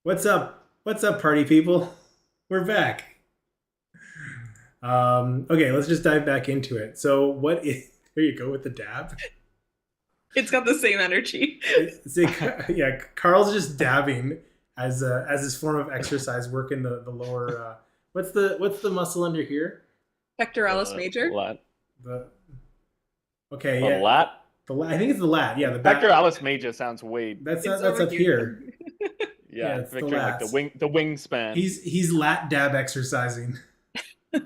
What's up? What's up, party people? We're back. Okay, let's just dive back into it. So, what is? There you go with the dab. It's got the same energy. Yeah, Carl's just dabbing as his form of exercise, working the lower. What's the muscle under here? Pectoralis major. Lat. The okay, The yeah, lat. I think it's the lat. Yeah, the back. Pectoralis major sounds way. It's That's over up here. here. Yeah, Yeah, it's the picturing like lats. the wingspan. He's lat dab exercising. Ugh.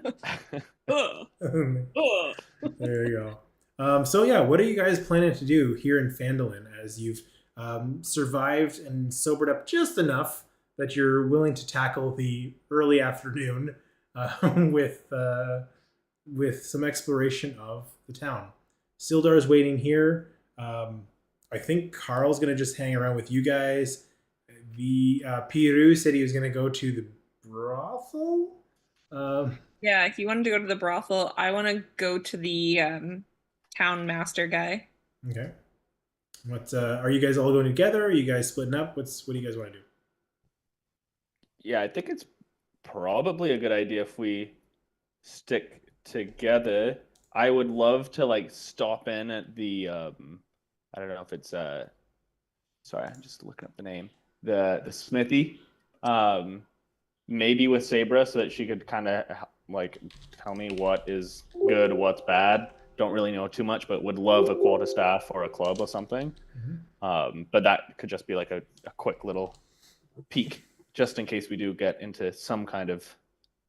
There Ugh. you go. So yeah, what are you guys planning to do here in Phandelver as you've survived and sobered up just enough that you're willing to tackle the early afternoon uh, with uh, with some exploration of the town? Sildar is waiting here. I think Karl's gonna just hang around with you guys. The Piru said he was gonna go to the brothel. Um, Yeah, if you wanted to go to the brothel, I want to go to the town master guy. okay. What are you guys all going together? Are you guys splitting up? What do you guys want to do? Yeah, I think it's probably a good idea if we stick together. I would love to like stop in at the I don't know if it's sorry, I'm just looking up the name. The smithy. Um Maybe with Sabra so that she could kind of like tell me what is good, what's bad. Don't really know too much, but would love a quarterstaff or a club or something. Mhm. But that could just be like a quick little peek, just in case we do get into some kind of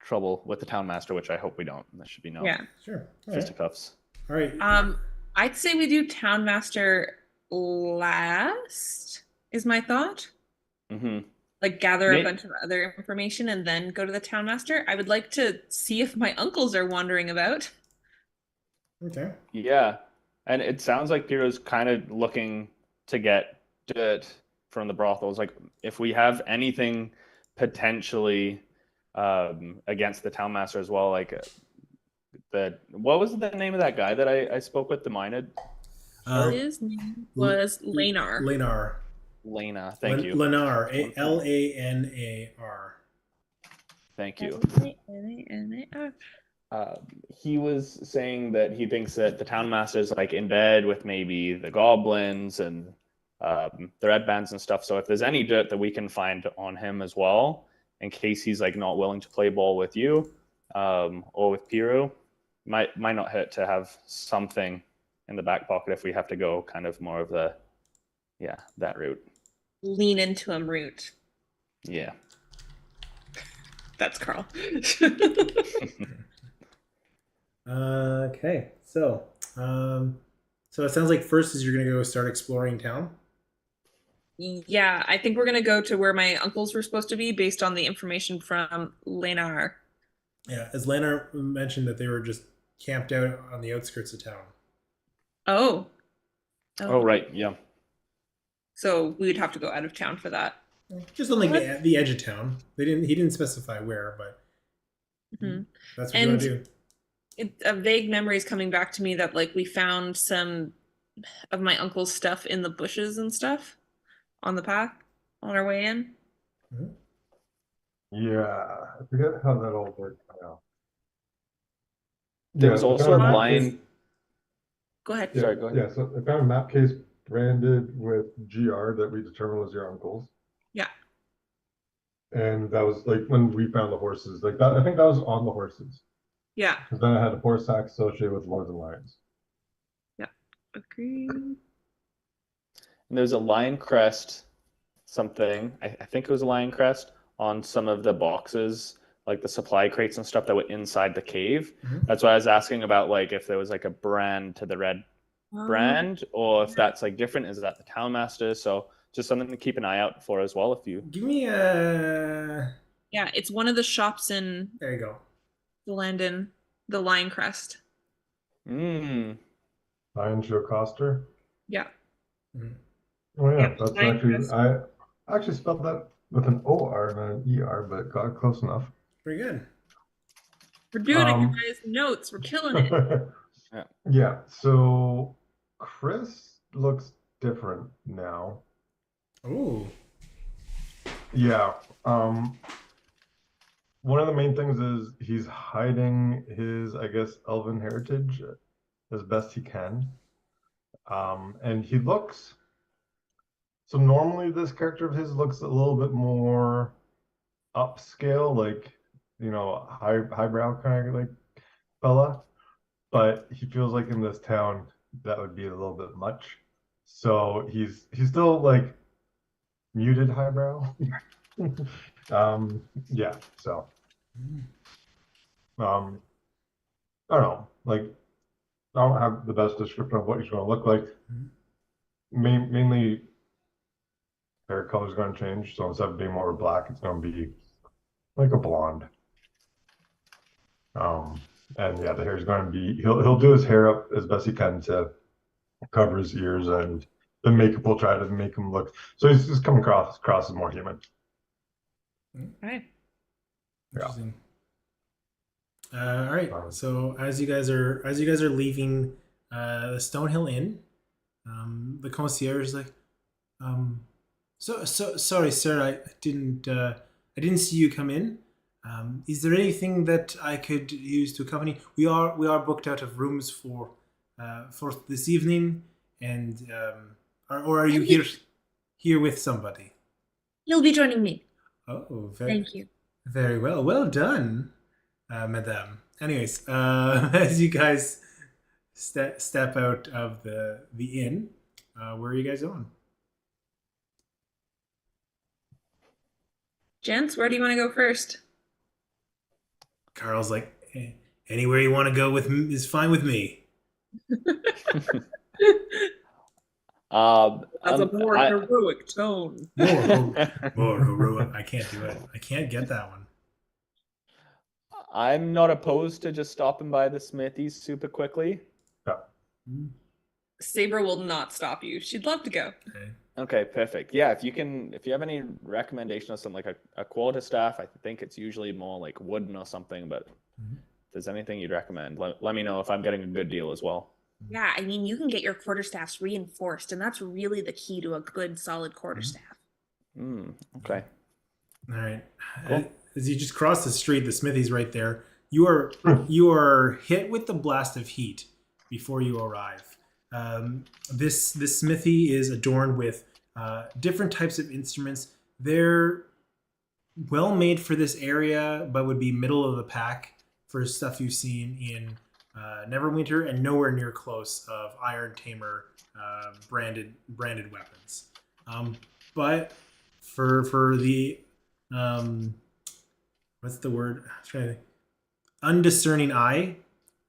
trouble with the town master, which I hope we don't. There should be no Yeah. Sure. All right. fisticuffs. All right. I'd say we do town master last, is my thought. Hmm. Like gather a bunch of other information and then go to the town master. I would like to see if my uncles are wandering about. Okay. Yeah, and it sounds like Piro's kind of looking to get dirt from the brothels. Like, if we have anything potentially against the town master as well, like the what was the name of that guy that I spoke with, the Minid? Uh, His name was Lanar. Lenar. Lena. Thank you. Lenar. Lanar. Thank you. L-A-N-A-R. He was saying that he thinks that the town master's like in bed with maybe the goblins and the red bands and stuff. So if there's any dirt that we can find on him as well, in case he's like not willing to play ball with you or with Piru, might not hurt to have something in the back pocket if we have to go kind of more of the that route. Lean into him root. Yeah. That's Karl. Okay. So it sounds like first is you're gonna go start exploring town. Yeah, I think we're gonna go to where my uncles were supposed to be based on the information from Lenar. Yeah, as Lenar mentioned that they were just camped out on the outskirts of town. Oh. Oh, Oh. right. Yeah. So we would have to go out of town for that. Just on like What? the edge of town. He didn't specify where, but Mhm. that's what you want And to do. a vague memory is coming back to me that like we found some of my uncle's stuff in the bushes and stuff on the path on our way in. Mhm. Yeah, I forget how that all worked out. There Yeah, was so I also a found a map line. case. Go ahead. Yeah, Sorry, go ahead. yeah. So I found a map case branded with GR that we determined was your uncle's, Yeah. and that was like when we found the horses. Like that, I think that was on the horses Yeah. because then I had a horse sack associated with Lords and Lions. Yeah. Agreed. And there's a lion crest, something. I think it was a lion crest on some of the boxes, like the supply crates and stuff that were inside the cave. Mhm. That's why I was asking about like if there was like a brand to the red brand, or if that's like different. Is that the town master? So just something to keep an eye out for as well. If you Give me a. Yeah, it's one of the shops in There you go. the Landon, the Lion Crest. mm, Lion Joe Coster. Yeah. Mhm. Oh yeah, Yeah, that's Lion actually Crest. I actually spelled that with an OR and an ER, but got close enough. Pretty good. We're doing it, Um, guys. Notes. We're killing it. yeah. Yeah, so Chris looks different now. Oh, Yeah. One of the main things is he's hiding his, I guess, elven heritage as best he can. And he looks so normally this character of his looks a little bit more upscale, like highbrow kind of like fella. But he feels like in this town that would be a little bit much. So he's still like muted highbrow. Yeah, so um I don't know. Like I don't have the best description of what he's gonna look like. Mainly hair color is gonna change. So instead of being more black, it's gonna be like a blonde. Um and yeah, the hair's gonna be he'll do his hair up as best he can to cover his ears, and the makeup will try to make him look so he's just coming across as more human. Right. interesting. All right. So as you guys are leaving the Stonehill Inn, the concierge is like, so sorry, sir, I didn't see you come in. Is there anything that I could use to accompany? We are booked out of rooms for this evening, and or are you here with somebody? You'll be joining me. Oh, Thank you. very well. Well done, madame. Anyways, as you guys step out of the inn, where are you guys going? Gents, where do you want to go first? Carl's like, anywhere you want to go with is fine with me. That's a more I- heroic tone. More heroic. I can't do it. I can't get that one. I'm not opposed to just stopping by the smithies super quickly. Saber will not stop you. She'd love to go. Okay. Okay, perfect. Yeah, if you have any recommendation of some like a quarterstaff, I think it's usually more like wooden or something, but Mhm. if there's anything you'd recommend, let me know if I'm getting a good deal as well. Yeah, I mean, you can get your quarterstaffs reinforced, and that's really the key to a good, solid quarterstaff. Okay. All right. Cool. As you just cross the street, the smithy's right there. You are hit with the blast of heat before you arrive. This smithy is adorned with different types of instruments. They're well made for this area, but would be middle of the pack for stuff you've seen in Neverwinter, and nowhere near close of Iron Tamer branded weapons. But for the what's the word? I'm trying to think. Undiscerning eye,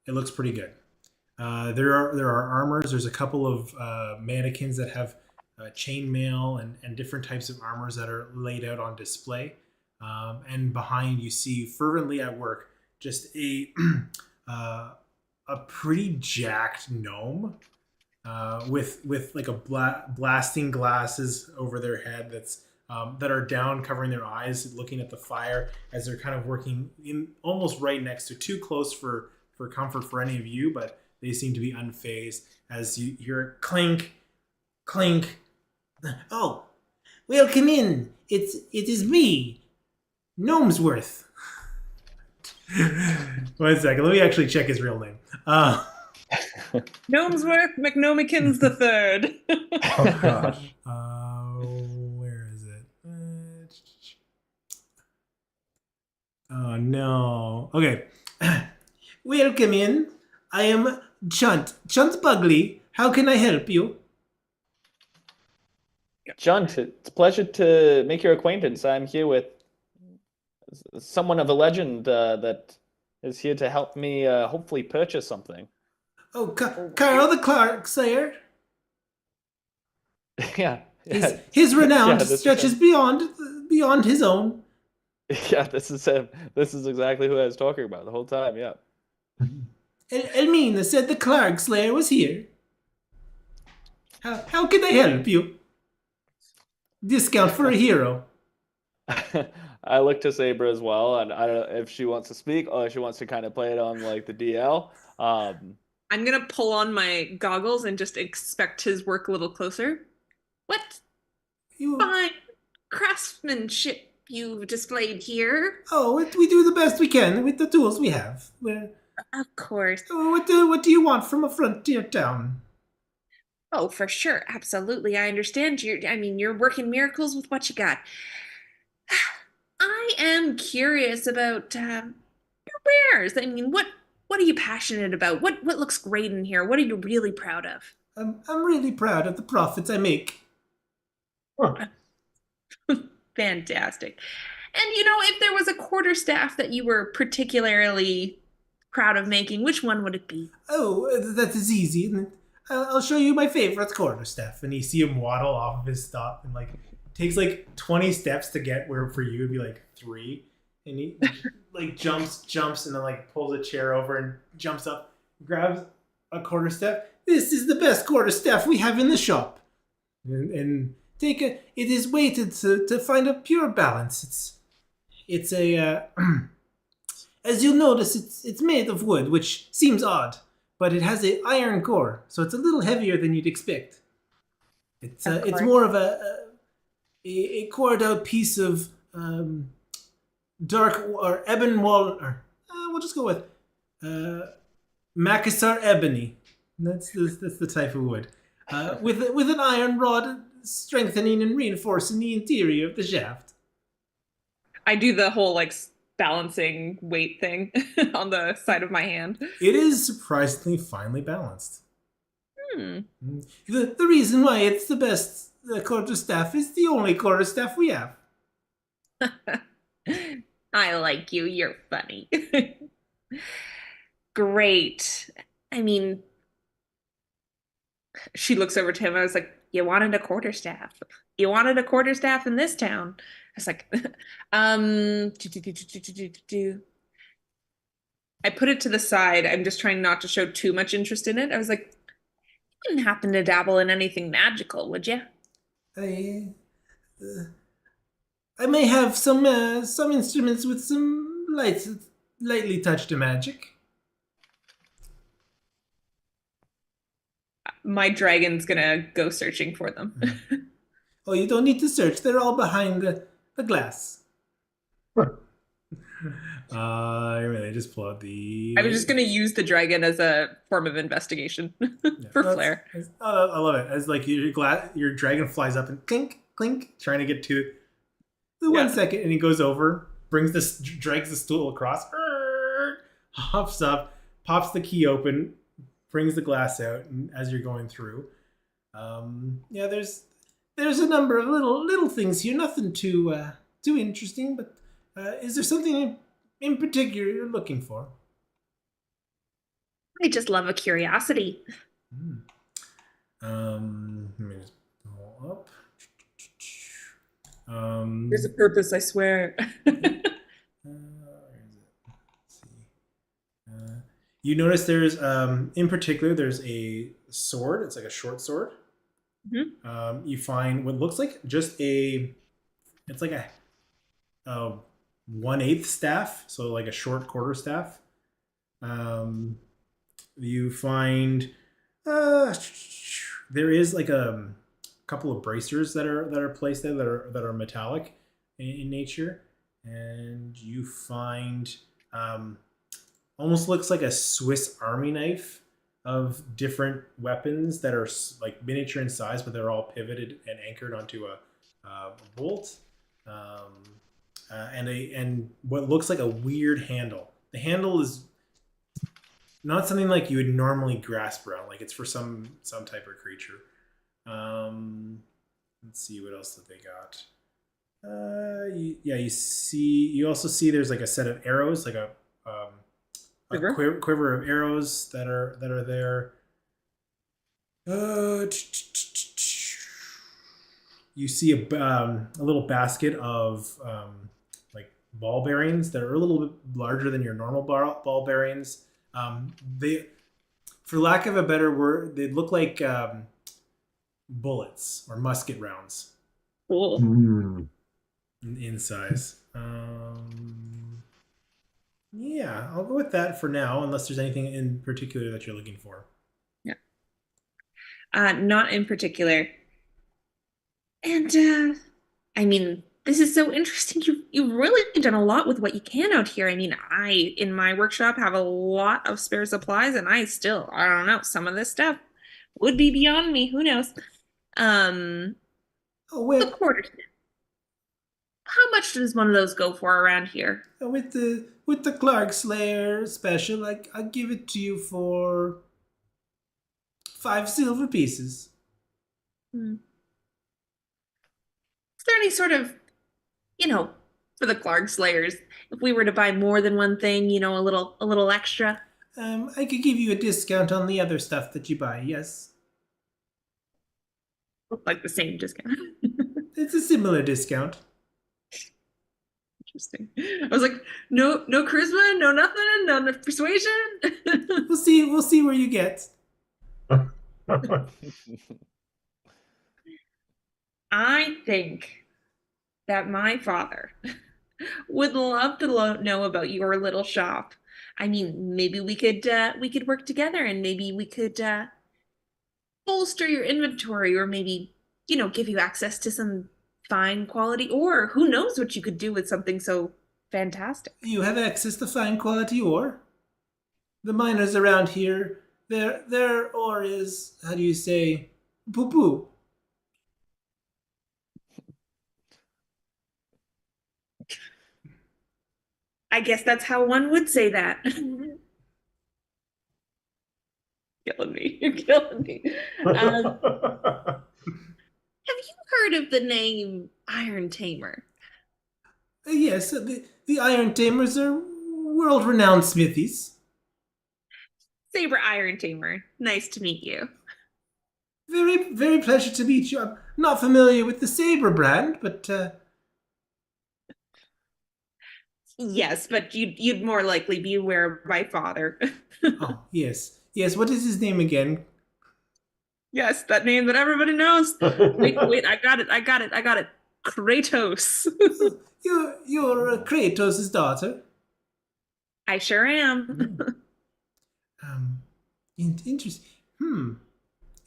it looks pretty good. There are armors. There's a couple of mannequins that have chainmail and different types of armors that are laid out on display. And behind you see fervently at work just a pretty jacked gnome with like a blasting glasses over their head that are down, covering their eyes, looking at the fire as they're kind of working in almost right next to, too close for comfort for any of you, but they seem to be unfazed as you hear a clink, clink. Oh, welcome in. It is me, Gnomesworth. 1 second, let me actually check his real name. Gnomesworth McNomikins the Third. Oh gosh. Where is it? Oh no. Okay. Welcome in. I am Chunt Bugley. How can I help you? John, it's a pleasure to make your acquaintance. I'm here with someone of a legend that is here to help me hopefully purchase something. Oh, Karl the Clark Slayer. Yeah. His renown Yeah, this is stretches beyond his own. Yeah, this is him. This is exactly who I was talking about the whole time. Yeah. Elmina said the Clark Slayer was here. How can I help you? Discount for a hero. I look to Saber as well, and I don't know if she wants to speak or if she wants to kind of play it on like the DL. I'm gonna pull on my goggles and just expect his work a little closer. What? fine craftsmanship you've displayed here. Oh, we do the best we can with the tools we have. Of course. What do you want from a frontier town? Oh, for sure. Absolutely. I understand you're working miracles with what you got. I am curious about your wares. What are you passionate about? What looks great in here? What are you really proud of? I'm really proud of the profits I make. Huh. Fantastic. And if there was a quarterstaff that you were particularly proud of making, which one would it be? Oh, that is easy. I'll show you my favorite quarterstaff. And you see him waddle off of his stop and takes 20 steps to get where for you would be 3. And he jumps and then pulls a chair over and jumps up, grabs a quarterstaff. This is the best quarterstaff we have in the shop. And it is weighted to find a pure balance. It's a as you'll notice, it's made of wood, which seems odd, but it has an iron core, so it's a little heavier than you'd expect. It's more of a cored out piece of dark or ebon wall, or we'll just go with Macassar ebony. That's the type of wood, with an iron rod strengthening and reinforcing the interior of the shaft. I do the whole balancing weight thing on the side of my hand. It is surprisingly finely balanced. Hmm. The reason why it's the best quarterstaff is the only quarterstaff we have. I like you. You're funny. Great. She looks over to him. I was like, you wanted a quarterstaff. You wanted a quarterstaff in this town. I was like, I put it to the side. I'm just trying not to show too much interest in it. I was like, you wouldn't happen to dabble in anything magical, would you? I may have some instruments with some lightly touched magic. My dragon's gonna go searching for them. Oh, you don't need to search. They're all behind the glass. Really, just pull out the... I was just gonna use the dragon as a form of investigation for flair. I love it. As your dragon flies up and clink, clink, trying to get to the 1 second, and he goes over, drags the stool across, hops up, pops the key open, brings the glass out, and as you're going through, there's a number of little things here. Nothing too interesting, but is there something in particular you're looking for? I just love a curiosity. Let me just pull up. There's a purpose, I swear. Where is it? Let's see. You notice there's, in particular, there's a sword. It's like a short sword. Mm-hmm. You find what looks like just it's like a 1/8 staff, so like a short quarter staff. You find there is like a couple of bracers that are placed there that are metallic in nature, and you find almost looks like a Swiss Army knife of different weapons that are miniature in size, but they're all pivoted and anchored onto a bolt, and what looks like a weird handle. The handle is not something like you would normally grasp around, like it's for some type of creature. Let's see, what else have they got? You also see there's like a set of arrows, like a quiver of arrows that are there. You see a little basket of ball bearings that are a little bit larger than your normal ball bearings. They, for lack of a better word, they look like bullets or musket rounds. Cool. In size. Yeah, I'll go with that for now, unless there's anything in particular that you're looking for. Yeah. Not in particular. And I mean, this is so interesting. You've really done a lot with what you can out here. I mean, I in my workshop have a lot of spare supplies, and I don't know, some of this stuff would be beyond me. Who knows? Um, Oh, the well, quarter. How much does one of those go for around here? with the Clark Slayer special, I give it to you for 5 silver pieces. Hmm. Is there any sort of, you know, for the Clark Slayers, if we were to buy more than one thing, a little extra? I could give you a discount on the other stuff that you buy. Yes, Like the same discount. it's a similar discount. Interesting. I was like, no charisma, no nothing, no persuasion. We'll see. We'll see where you get. I think that my father would love to know about your little shop. I mean, maybe we could work together, and maybe we could bolster your inventory, or maybe, give you access to some fine quality, or who knows what you could do with something so fantastic. You have access to fine quality ore. The miners around here, their ore is, how do you say, poo poo. I guess that's how one would say that. Killing me. You're killing me. Have you heard of the name Iron Tamer? Yes, the Iron Tamers are world renowned smithies. Saber Iron Tamer. Nice to meet you. Very, very pleasure to meet you. I'm not familiar with the Saber brand, but Yes, but you'd more likely be aware of my father. oh yes, yes. What is his name again? Yes, that name that everybody knows. Wait, I got it. Kratos. You're Kratos' daughter. I sure am. Um, interesting. Hmm.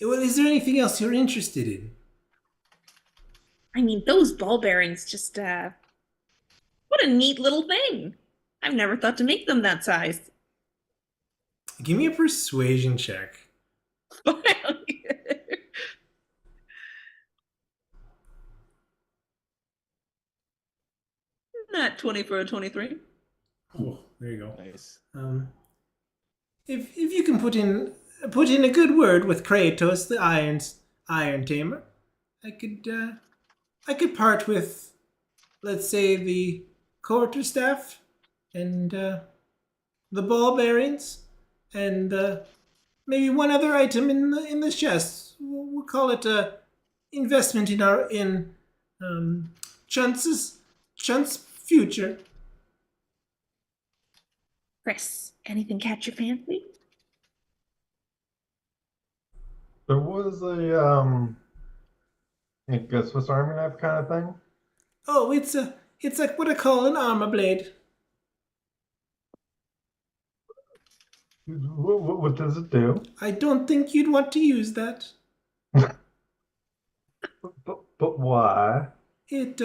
Well, is there anything else you're interested in? I mean, those ball bearings just what a neat little thing. I've never thought to make them that size. Give me a persuasion check. Not 20 for a 23. Oh, there you go. Nice. If you can put in a good word with Kratos, the Iron Tamer, I could part with, let's say, the quarterstaff and the ball bearings and maybe one other item in the chest. We'll call it a investment in Chunt's future. Chris, anything catch your fancy? There was like a Swiss Army knife kind of thing. Oh, it's like what I call an armor blade. What does it do? I don't think you'd want to use that. But why? It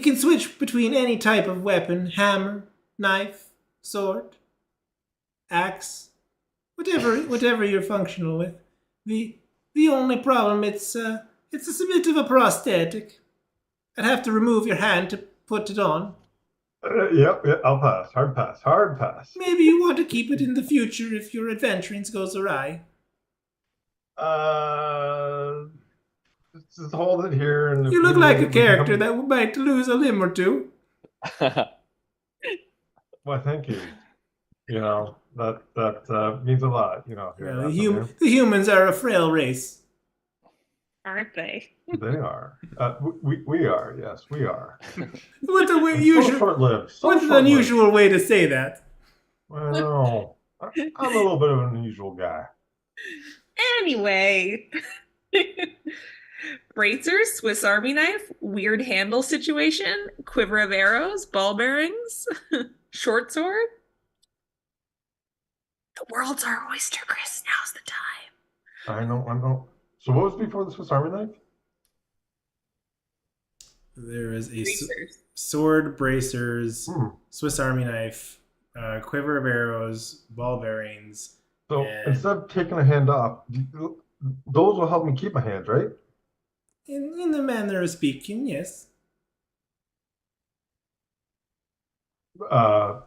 can switch between any type of weapon: hammer, knife, sword, axe, whatever you're functional with. The only problem, it's a bit of a prosthetic. I'd have to remove your hand to put it on. Yep, I'll pass. Hard pass. Hard pass. Maybe you want to keep it in the future if your adventurings goes awry. Just hold it here, and if You look we like need a it, we can character come- that might lose a limb or two. Why, thank you. You know that means a lot. You know, hearing Well, that from you. the humans are a frail race. Aren't they? They are. We are. Yes, we are. What's a So usual? short-lived. So What's an short-lived. unusual way to say that? Well, I'm a little bit of an unusual guy. Anyway. Bracer, Swiss Army knife, weird handle situation, quiver of arrows, ball bearings, short sword. The world's our oyster, Chris. Now's the time. I know. So what was before the Swiss Army knife? There is a Bracers. sword, bracers, Hmm. Swiss Army knife, quiver of arrows, ball bearings. So And instead of taking a hand off, those will help me keep my hands, right? in the manner of speaking, yes. Uh,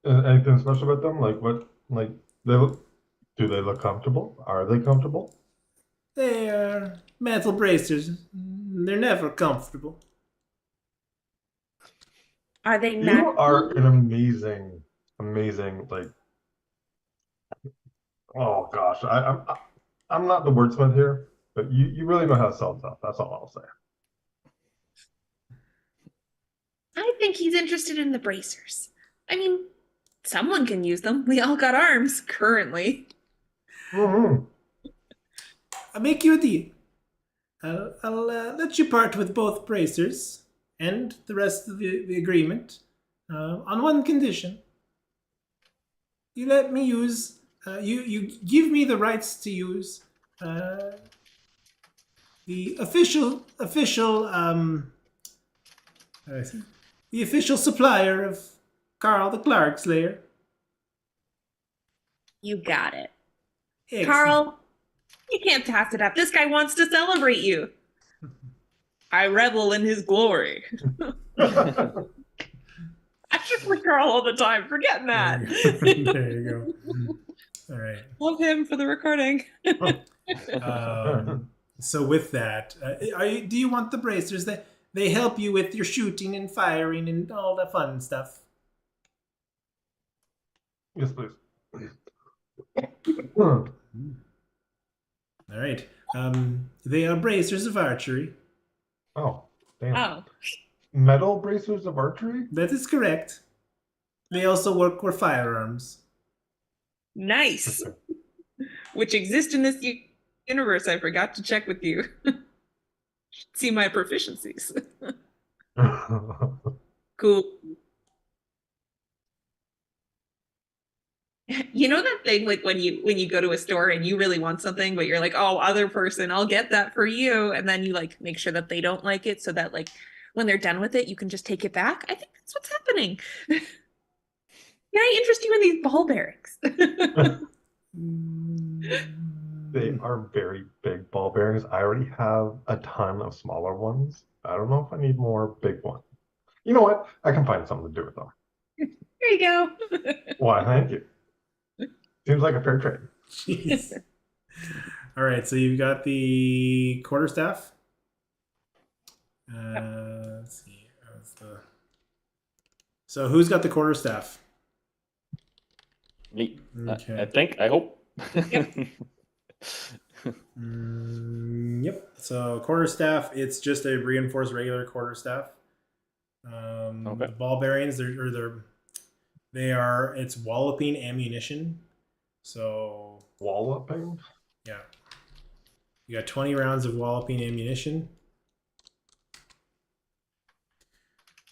anything special about them? Like what? Like they look? Do they look comfortable? Are they comfortable? They are metal bracers. They're never comfortable. Are they You magical? are an amazing, amazing like. Oh gosh, I'm not the wordsmith here, but you really know how to sell stuff. That's all I'll say. I think he's interested in the bracers. I mean, someone can use them. We all got arms currently. Mm-hmm. I'll make you a deal. I'll let you part with both bracers and the rest of the agreement on one condition. You let me use. You give me the rights to use the the official supplier of Karl the Clark Slayer. You got it. Excellent. Karl, you can't pass it up. This guy wants to celebrate you. I revel in his glory. I just with Karl all the time. Forget that. There you go. All right. Love him for the recording. So with that, do you want the bracers? They help you with your shooting and firing and all the fun stuff. Yes, please. All right. They are bracers of archery. Oh, damn. Oh, Metal bracers of archery? That is correct. They also work with firearms. nice. Which exist in this universe. I forgot to check with you. See my proficiencies. Cool. You know that thing like when you go to a store and you really want something, but you're like, oh, other person, I'll get that for you. And then you like make sure that they don't like it so that like when they're done with it, you can just take it back. I think that's what's happening. Can I interest you in these ball bearings? They are very big ball bearings. I already have a ton of smaller ones. I don't know if I need more big ones. You know what? I can find something to do with them. There you go. Why, thank you. Seems like a fair trade. Jeez. All right, so you've got the quarterstaff. Let's see. So who's got the quarterstaff? Me. Okay. I think. I hope. Yep. Yep. So quarterstaff, it's just a reinforced regular quarterstaff. Okay. The ball bearings, it's walloping ammunition. So Walloping? yeah, you got 20 rounds of walloping ammunition.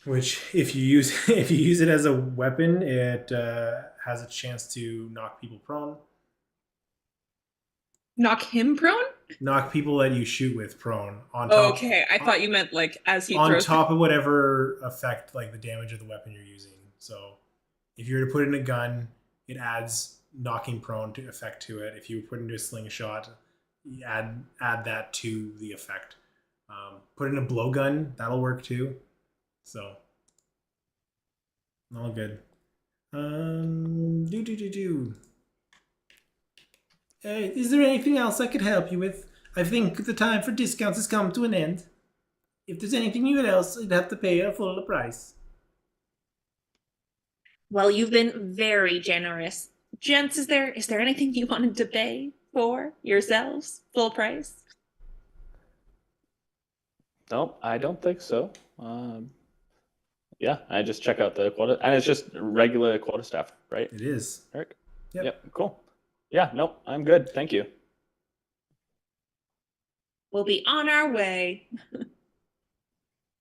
Which, if you use it as a weapon, it has a chance to knock people prone. Knock him prone? Knock people that you shoot with prone on top. Okay, I thought you meant like as he on throws. top of whatever effect, like the damage of the weapon you're using. So, if you were to put in a gun, it adds knocking prone to effect to it. If you put into a slingshot, you add that to the effect. Put in a blowgun, that'll work too. So, all good. Is there anything else I could help you with? I think the time for discounts has come to an end. If there's anything else, you'd have to pay a full price. Well, you've been very generous. Gents, is there anything you wanted to pay for yourselves? Full price? No, I don't think so. Yeah, I just check out the quota, and it's just regular quota staff, right, It is. Eric? Yep. Cool. Yeah, no, I'm good. Thank you. We'll be on our way.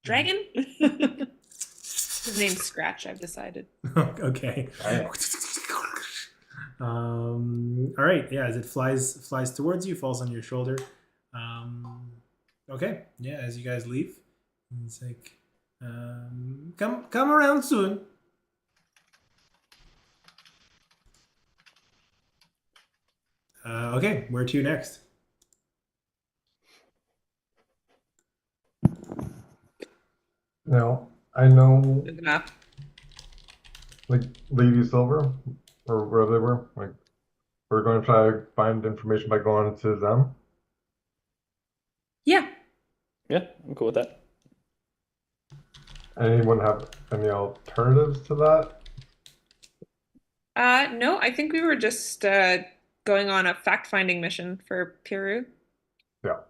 Dragon? His name's Scratch, I've decided. Okay. All right. Yeah, as it flies towards you, falls on your shoulder. Okay. Yeah, as you guys leave, it's like, Come around soon. Okay, where to next? Now, I know, Good enough. like, Lady Silver, or wherever they were, like, we're going to try to find information by going to them. Yeah. Yeah, I'm cool with that. Anyone have any alternatives to that? No, I think we were just going on a fact-finding mission for Peru. Yeah.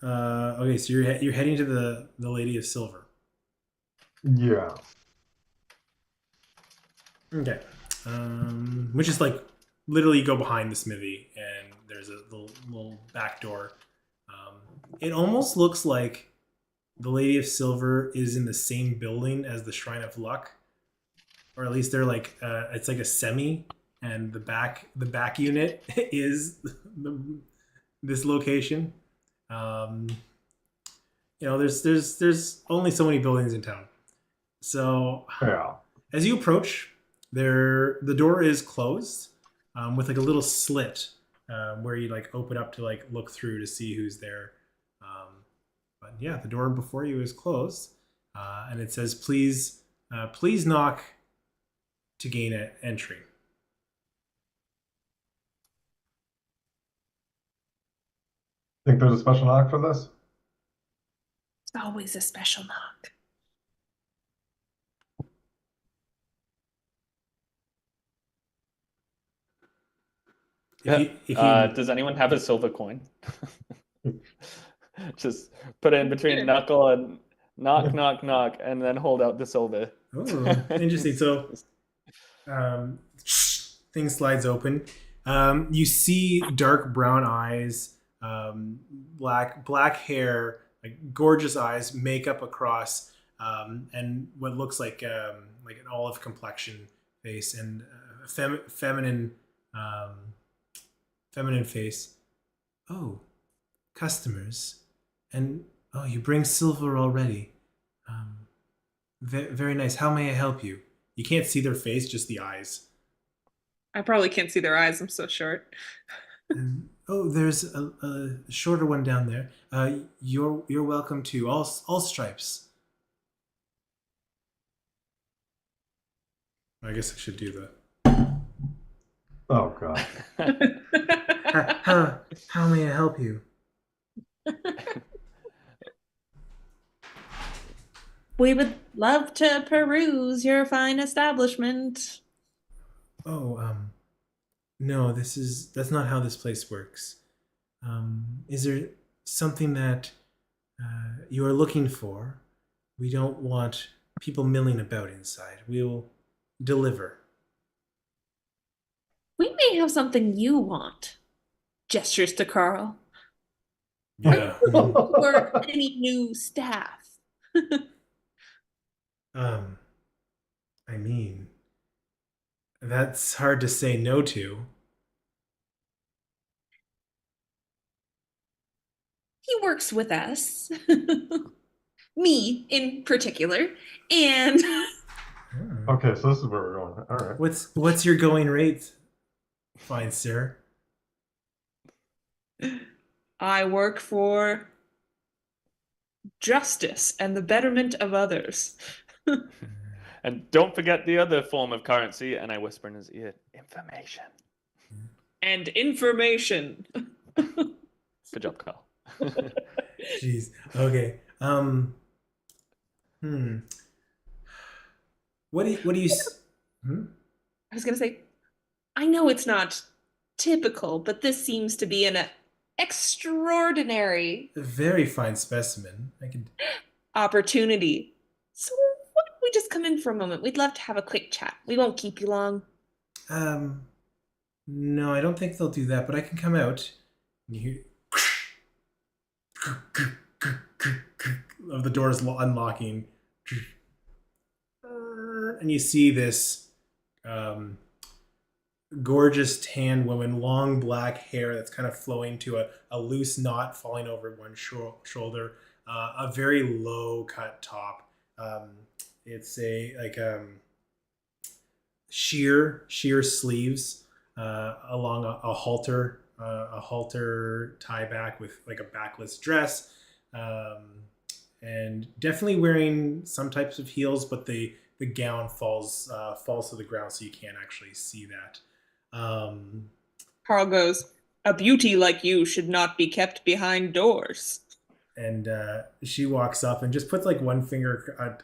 Okay, so you're heading to the Lady of Silver. Yeah. Okay. Which is like literally you go behind the smithy and there's a little back door. It almost looks like the Lady of Silver is in the same building as the Shrine of Luck, or at least they're like it's like a semi, and the back unit is this location. Um, there's only so many buildings in town, so Yeah. as you approach, the door is closed with like a little slit where you like open up to like look through to see who's there. But yeah, the door before you is closed, and it says, please knock to gain entry." Think there's a special knock for this? It's always a special knock. Does anyone have a silver coin? Just put it in between knuckle and knock, knock, knock, and then hold out the silver. Oh, interesting. So thing slides open. You see dark brown eyes, black hair, like gorgeous eyes, makeup across, and what looks like an olive complexion face and feminine face. Oh, customers, and oh, you bring silver already. Very nice. How may I help you? You can't see their face, just the eyes. I probably can't see their eyes. I'm so short. Oh, there's a shorter one down there. You're welcome to all stripes. I guess I should do that. Oh, God. How may I help you? We would love to peruse your fine establishment. Oh, no, that's not how this place works. Is there something that you are looking for? We don't want people milling about inside. We'll deliver. We may have something you want. Gestures to Karl. Yeah. Or any new staff. I mean, that's hard to say no to. He works with us. Me in particular. And Okay, so this is where we're going. All right. What's your going rate, fine sir? I work for justice and the betterment of others. And don't forget the other form of currency, and I whisper in his ear, information. And information. Good job, Karl. Jeez. Okay. What do you I was gonna say, I know it's not typical, but this seems to be an extraordinary A very fine specimen. I could. opportunity. So why don't we just come in for a moment? We'd love to have a quick chat. We won't keep you long. No, I don't think they'll do that. But I can come out. And you hear of the doors unlocking, and you see this gorgeous tan woman, long black hair that's kind of flowing to a loose knot falling over one shoulder, a very low cut top. It's a like sheer sleeves along a halter tie back with like a backless dress, and definitely wearing some types of heels, but the gown falls to the ground, so you can't actually see that. Karl goes, "A beauty like you should not be kept behind doors." And she walks up and just puts like one finger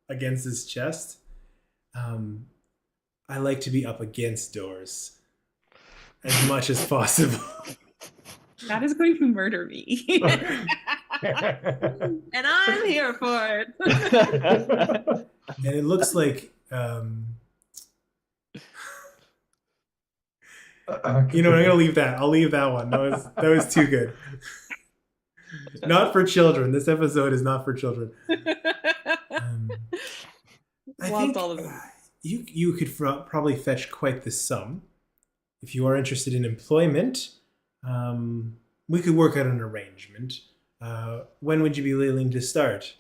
against his chest. Um, I like to be up against doors as much as possible. That is going to murder me. And I'm here for it. And it looks like you know what, I'm gonna leave that. I'll leave that one. That was too good. Not for children. This episode is not for children. I think All of them. you could probably fetch quite the sum if you are interested in employment. We could work out an arrangement. When would you be willing to start?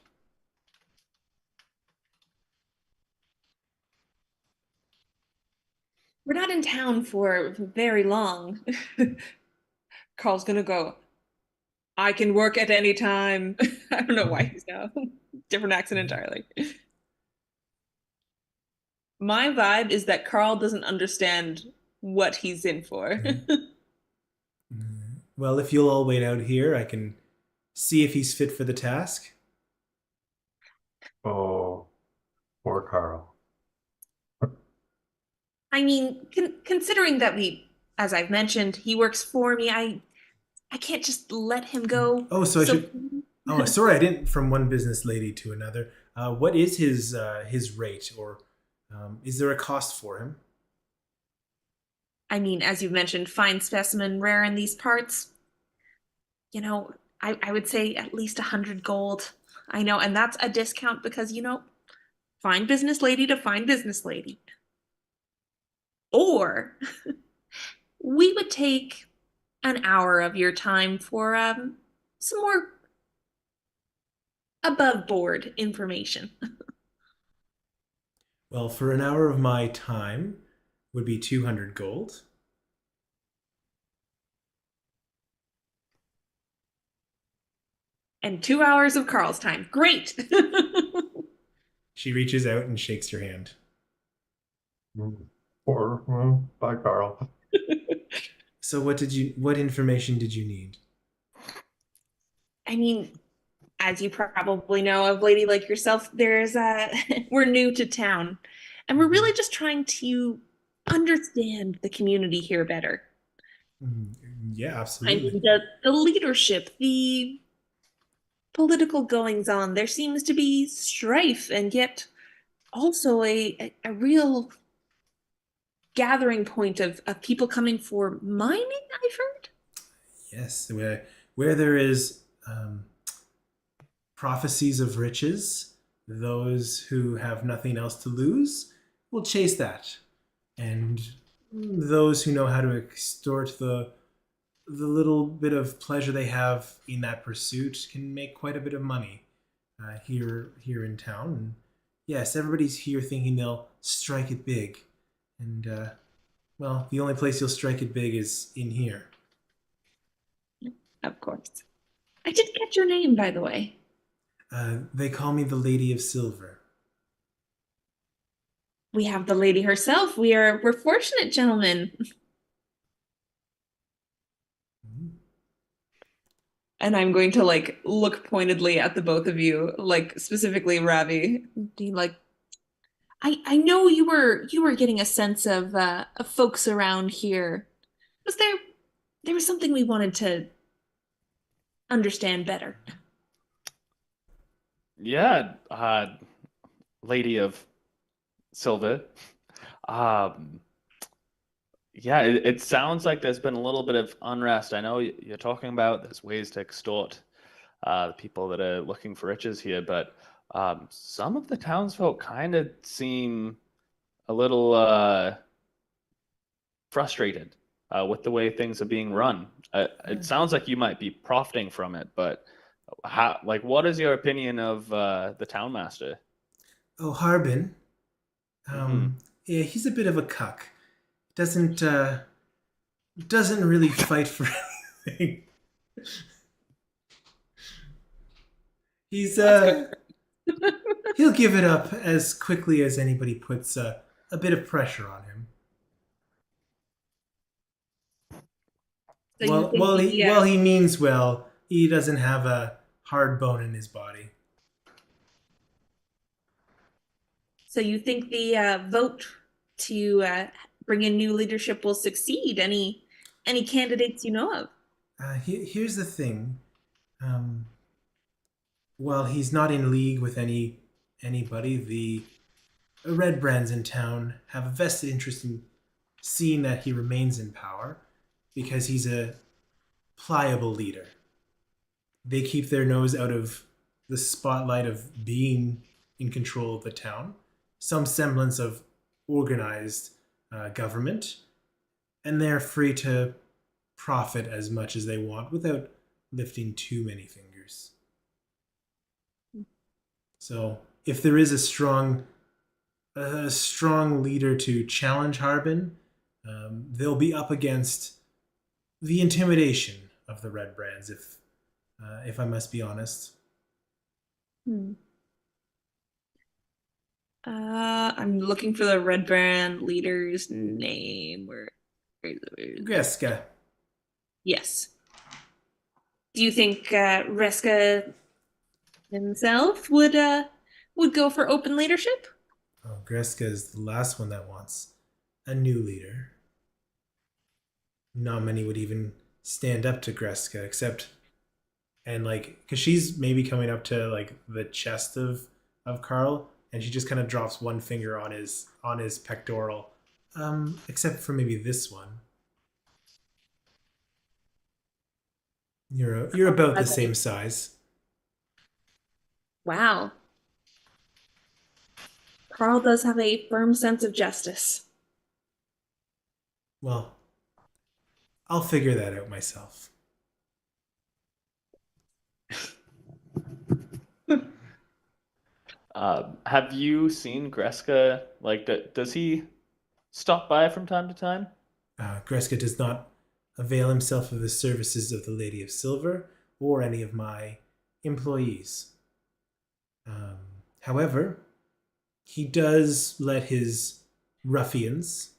We're not in town for very long. Karl's gonna go, "I can work at any time." I don't know why he's got a different accent entirely. My vibe is that Karl doesn't understand what he's in for. Well, if you'll all wait out here, I can see if he's fit for the task. Oh, poor Carl. I mean, considering that as I've mentioned, he works for me, I can't just let him go. Oh, so I should. Oh, sorry, I didn't. From one business lady to another. What is his rate, or is there a cost for him? I mean, as you've mentioned, fine specimen, rare in these parts. I would say at least 100 gold. I know, and that's a discount because, fine business lady to fine business lady. Or we would take an hour of your time for some more above board information. Well, for an hour of my time would be 200 gold. And 2 hours of Karl's time. Great. She reaches out and shakes your hand. Bye, Carl. So what information did you need? I mean, as you probably know, a lady like yourself, we're new to town, and we're really just trying to understand the community here better. Yeah, I absolutely. mean, the leadership, the political goings on, there seems to be strife, and yet also a real gathering point of people coming for mining, I've heard. Yes, where there is prophecies of riches, those who have nothing else to lose will chase that, and those who know how to extort the little bit of pleasure they have in that pursuit can make quite a bit of money here in town. And yes, everybody's here thinking they'll strike it big, and well, the only place you'll strike it big is in here. Of course. I didn't get your name, by the way. They call me the Lady of Silver. We have the lady herself. We're fortunate, gentlemen. And I'm going to look pointedly at the both of you, specifically Ravi. I know you were getting a sense of folks around here. There was something we wanted to understand better? Yeah, Lady of Silva. Yeah, it sounds like there's been a little bit of unrest. I know you're talking about there's ways to extort the people that are looking for riches here, but some of the townsfolk kind of seem a little frustrated with the way things are being run. It sounds like you might be profiting from it, but what is your opinion of the townmaster? Oh, Harbin. Hmm. Yeah, he's a bit of a cuck. Doesn't doesn't really fight for anything. He's That's good. he'll give it up as quickly as anybody puts a bit of pressure on him. So you think While he means well, he doesn't have a hard bone in his body. the vote to bring in new leadership will succeed? Any candidates you know of? Here's the thing. Um, while he's not in league with anybody, the red brands in town have a vested interest in seeing that he remains in power because he's a pliable leader. They keep their nose out of the spotlight of being in control of the town, some semblance of organized government, and they're free to profit as much as they want without lifting too many fingers. So, if there is a strong leader to challenge Harbin, they'll be up against the intimidation of the red brands. If I must be honest. Hmm. I'm looking for the red brand leader's name. Where is it? Greska. Yes. Do you think Reska himself would go for open leadership? Oh, Greska is the last one that wants a new leader. Not many would even stand up to Greska, except and like because she's maybe coming up to like the chest of Karl, and she just kind of drops one finger on his pectoral, except for maybe this one. You're about the same size. Wow. Karl does have a firm sense of justice. Well, I'll figure that out myself. Have you seen Greska? Like, does he stop by from time to time? Greska does not avail himself of the services of the Lady of Silver or any of my employees. However, he does let his ruffians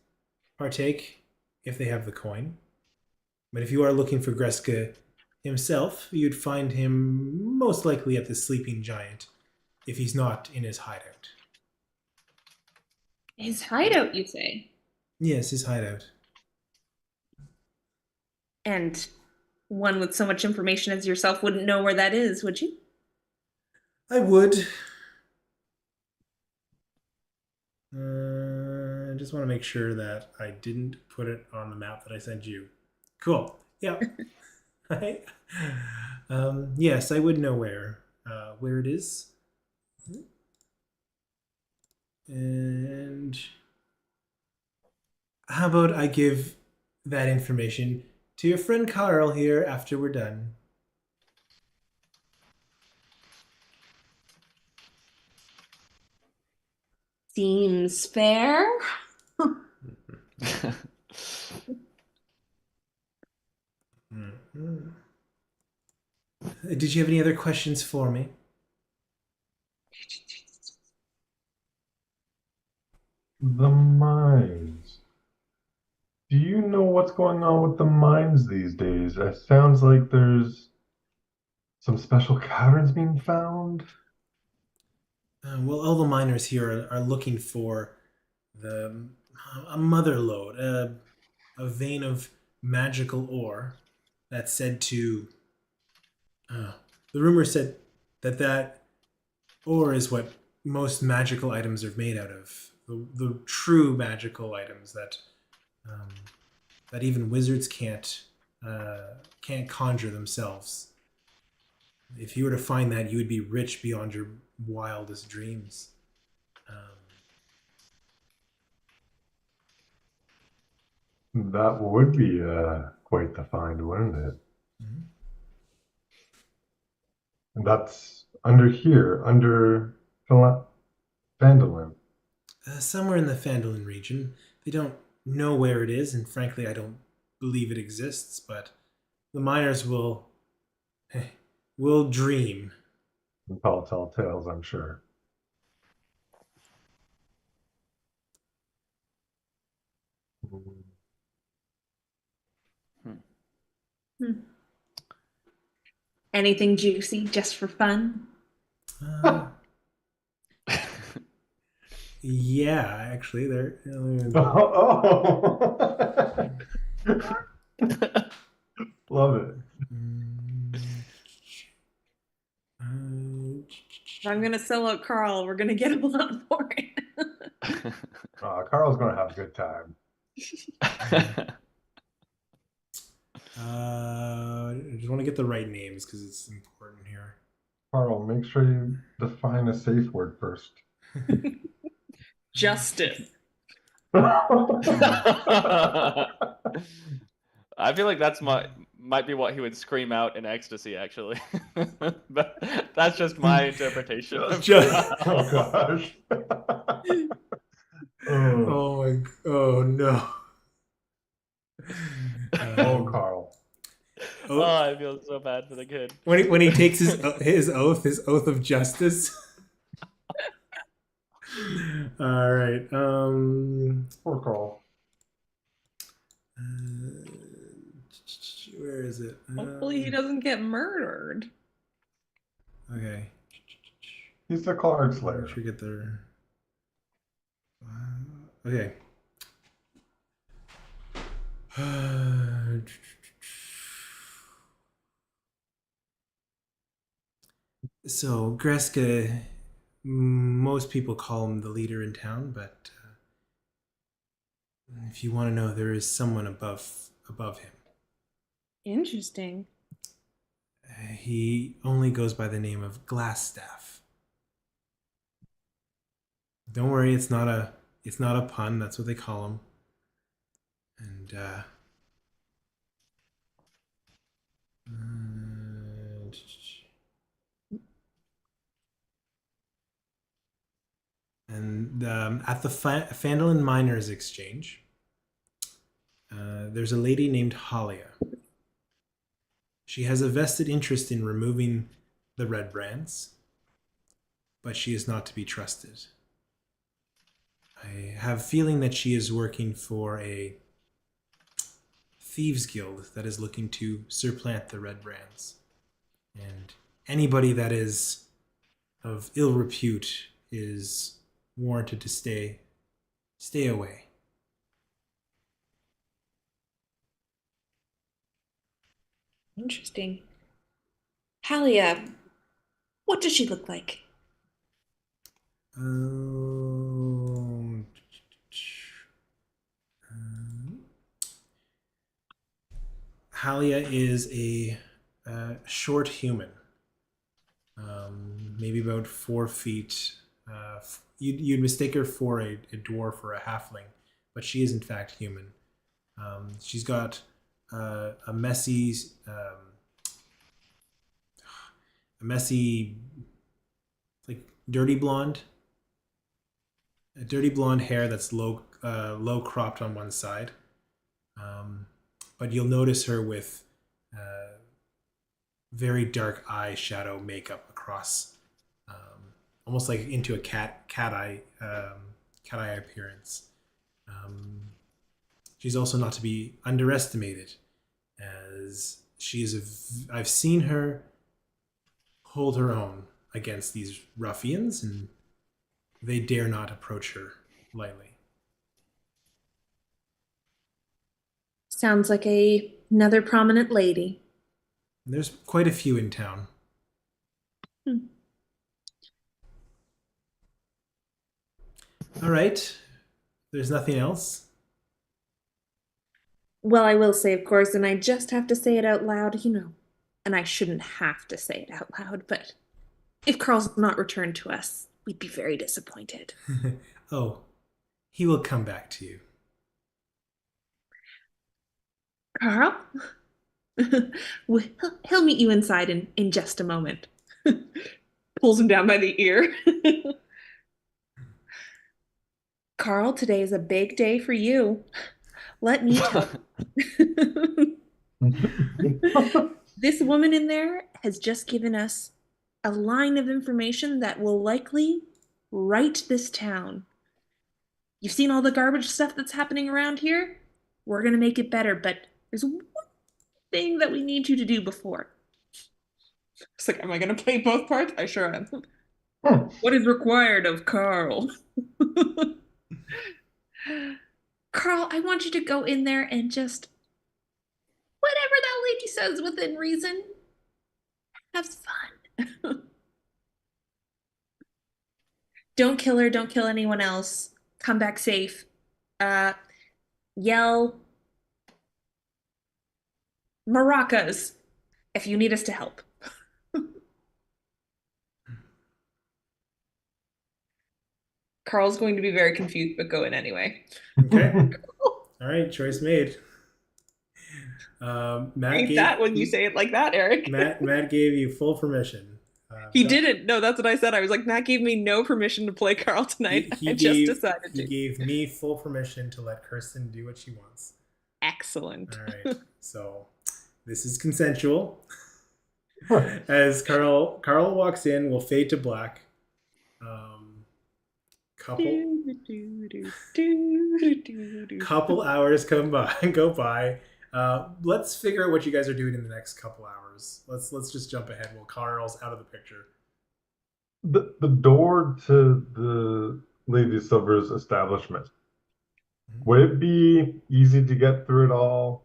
partake if they have the coin. But if you are looking for Greska himself, you'd find him most likely at the Sleeping Giant if he's not in his hideout. His hideout, you say? Yes, his hideout. And one with so much information as yourself wouldn't know where that is, would you? I would. I just want to make sure that I didn't put it on the map that I sent you. Cool. Yeah. Yes, I would know where it is. And how about I give that information to your friend Karl here after we're done? Seems fair. Mhm. Did you have any other questions for me? The mines. Do you know what's going on with the mines these days? It sounds like there's some special caverns being found. Well, all the miners here are looking for the a mother lode, a vein of magical ore that's said to. The rumor said that ore is what most magical items are made out of. The true magical items um, that even wizards can't conjure themselves. If you were to find that, you would be rich beyond your wildest dreams. Um, That would be quite the find, wouldn't it? mhm. And that's under here, under Phandelver. Somewhere in the Phandelin region. They don't know where it is, and frankly, I don't believe it exists. But the miners will dream. And tell tales, I'm sure. Hmm. Anything juicy just for fun? Uh, yeah, actually, there. Oh, love it. If I'm gonna sell out Carl, we're gonna get a lot for it. Karl's gonna have a good time. I just want to get the right names because it's important here. Karl, make sure you define a safe word first. Justice. I feel like might be what he would scream out in ecstasy, actually. But that's just my interpretation. Oh gosh. Oh no. Oh, Karl. Oh, I feel so bad for the kid. When he takes his oath of justice. All right. Poor Karl. Where is it? Hopefully he doesn't get murdered. Okay. He's the card slayer. Get there. Okay. So Greska, most people call him the leader in town, but if you want to know, there is someone above him. Interesting. He only goes by the name of Glassstaff. Don't worry, it's not a pun. That's what they call him. And at the Phandelin Miners Exchange, there's a lady named Halia. She has a vested interest in removing the red brands, but she is not to be trusted. I have a feeling that she is working for a thieves guild that is looking to supplant the red brands. And anybody that is of ill repute is warranted to stay away. Interesting. Halia, what does she look like? Halia is a short human, maybe about 4 feet. You'd mistake her for a dwarf or a halfling, but she is in fact human. She's got a messy, like dirty blonde hair that's low cropped on one side. But you'll notice her with very dark eye shadow makeup across, almost like into a cat eye appearance. She's also not to be underestimated, as I've seen her hold her own against these ruffians, and they dare not approach her lightly. Sounds like another prominent lady. And there's quite a few in town. All right. There's nothing else. Well, I will say, of course, and I just have to say it out loud, and I shouldn't have to say it out loud, but if Carl's not returned to us, we'd be very disappointed. Oh, he will come back to you. Carl? Well, he'll meet you inside in just a moment. Pulls him down by the ear. Carl, today is a big day for you. Let me tell you. This woman in there has just given us a line of information that will likely right this town. You've seen all the garbage stuff that's happening around here? We're gonna make it better, but there's one thing that we need you to do before. It's like, am I gonna play both parts? I sure am. What is required of Carl? Carl, I want you to go in there and just whatever that lady says within reason, have fun. Don't kill her, don't kill anyone else. Come back safe. Yell maracas if you need us to help. Carl's going to be very confused, but go in anyway. Okay. All right, choice made. Read that when you say it like that, Eric. Matt gave you full permission. He didn't. No, that's what I said. I was like, Matt gave me no permission to play Carl tonight. I just decided to. He gave me full permission to let Kirsten do what she wants. Excellent. All right. So this is consensual. As Karl walks in, we'll fade to black. Couple hours go by. Let's figure out what you guys are doing in the next couple hours. Let's just jump ahead while Karl's out of the picture. The door to the Lady Silver's establishment, would it be easy to get through it all?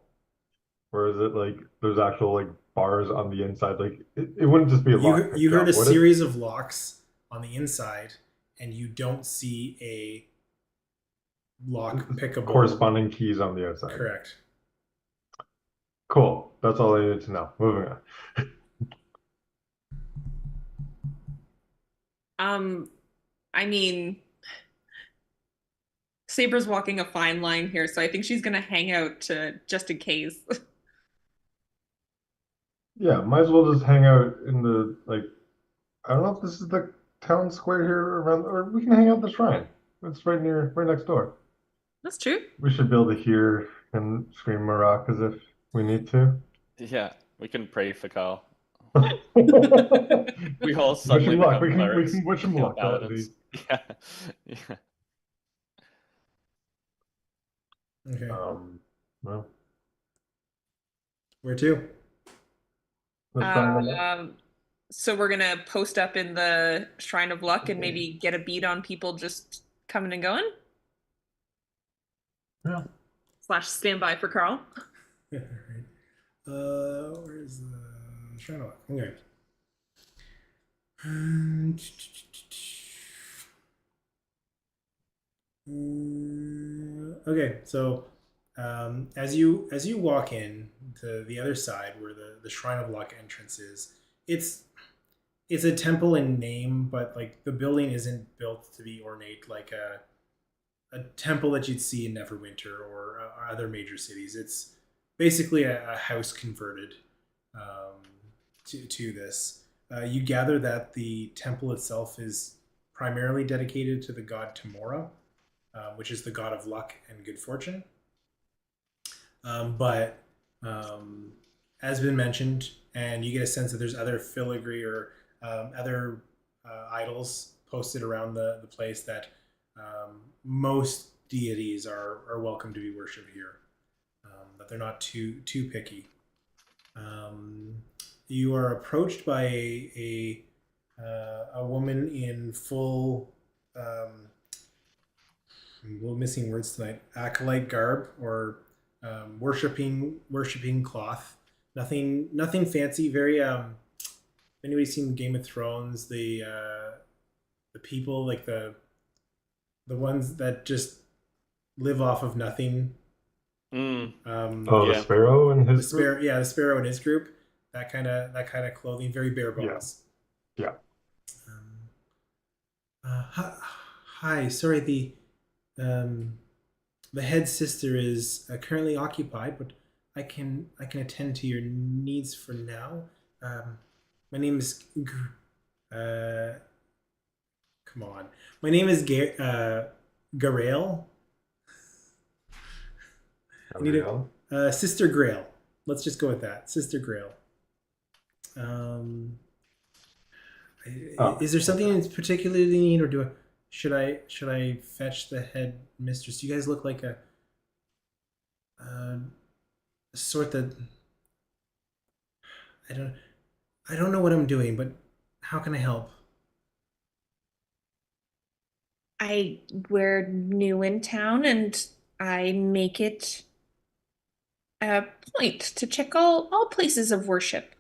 Or is it like there's actual like bars on the inside? Like it wouldn't just be a lock. You heard a series of locks on the inside, and you don't see a lock pickable. Corresponding keys on the outside. Correct. Cool. That's all I needed to know. Moving on. I mean, Saber's walking a fine line here, so I think she's gonna hang out just in case. Yeah, might as well just hang out in the like. I don't know if this is the town square here around, or we can hang out at the shrine. It's right next door. That's true. We should be able to hear and scream maracas if we need to. Yeah, we can pray for Karl. We We all suddenly become clerics. We can wish him luck. Paladins. Yeah. Okay. Well, Where to? let's find out. So we're gonna post up in the Shrine of Luck and maybe get a beat on people just coming and going. Yeah. / stand by for Karl. Yeah, right. Where's the Shrine of Luck? Okay. Okay, so as you walk in to the other side where the Shrine of Luck entrance is, it's a temple in name, but like the building isn't built to be ornate like a temple that you'd see in Neverwinter or other major cities. It's basically a house converted to this. You gather that the temple itself is primarily dedicated to the god Tamora, which is the god of luck and good fortune. But as been mentioned, and you get a sense that there's other filigree or other idols posted around the place that most deities are welcome to be worshipped here. That they're not too picky. You are approached by a woman in full we're missing words tonight. Acolyte garb or worshipping cloth. Nothing fancy. Very if anybody's seen Game of Thrones, the people like the ones that just live off of nothing. The sparrow and his group? The sparrow and his group. That kind of clothing, very bare bones. Yeah. Hi, sorry, the head sister is currently occupied, but I can attend to your needs for now. My name is Uh, come on. My name is Garail. I need Gabrielle? a Sister Grail. Let's just go with that, Sister Grail. Um, Oh, is there something okay. in particularly need, or should I fetch the head mistress? You guys look like a sort that I don't I don't know what I'm doing, but how can I help? We're new in town and I make it a point to check all places of worship.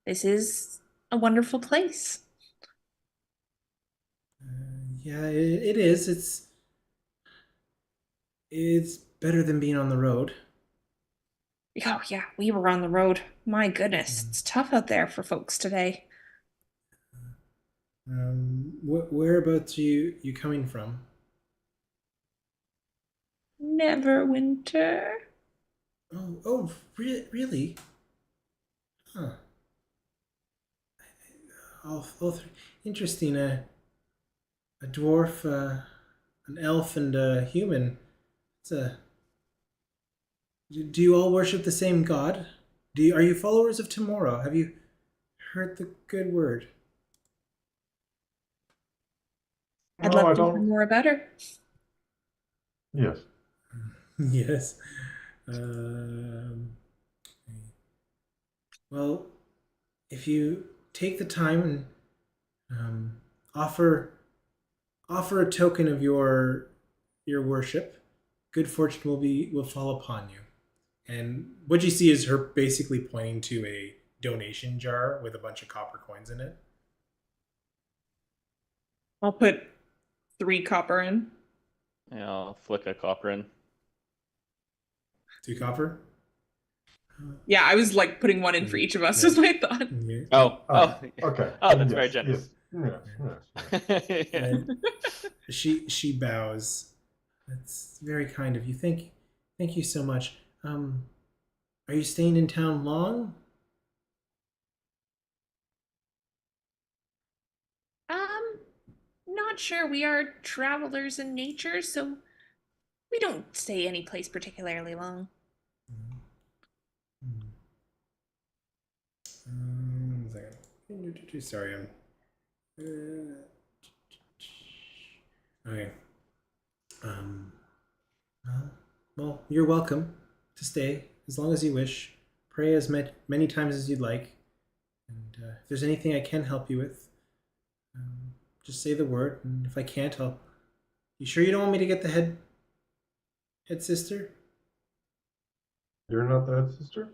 This is a wonderful place. Yeah, it is. It's better than being on the road. Oh yeah, we were on the road. My goodness, Mm. it's tough out there for folks today. Whereabouts you coming from? Neverwinter. Really? Huh. Interesting. A dwarf, an elf, and a human. It's a. Do you all worship the same god? Are you followers of tomorrow? Have you heard the good word? I'd No, love I to hear don't. more about her. Yes. Yes. Um, well, if you take the time and um, offer offer a token of your worship, good fortune will fall upon you. And what you see is her basically pointing to a donation jar with a bunch of copper coins in it. I'll put 3 copper in. Yeah, I'll flick a copper in. 2 copper. Yeah, I was like putting one in for each of us, Yeah. is my thought. Yeah. Oh, Ah, okay. oh, that's Yes, very generous. Yes. Yes. Yeah. And she bows. That's very kind of you. Thank you so much. Are you staying in town long? Um, Not sure. We are travelers in nature, so we don't stay any place particularly long. Sorry, I'm. Okay. Um. Well, you're welcome to stay as long as you wish. Pray as many times as you'd like. And if there's anything I can help you with, just say the word. And if I can't, I'll. You sure you don't want me to get the head sister? You're not the head sister?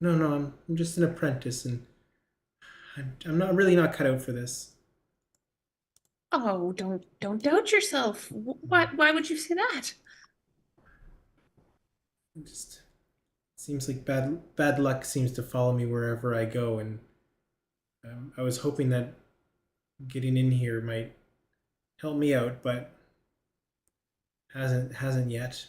No. I'm just an apprentice, and I'm not really not cut out for this. Oh, don't doubt yourself. Why would you say that? It just seems like bad luck seems to follow me wherever I go, and I was hoping that getting in here might help me out, but hasn't yet.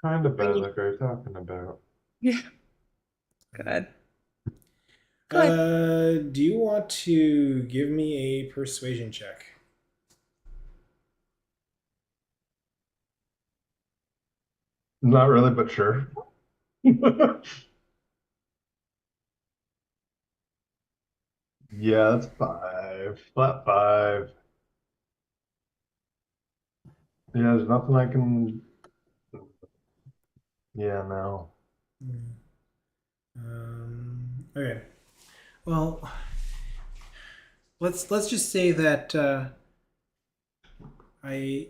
Kind of Are bad you luck are you talking about? Yeah, good. Good. Do you want to give me a persuasion check? Not really, but sure. Yeah, that's 5. Flat 5. Yeah, there's nothing I can. Yeah, no. Okay. Well, let's just say that I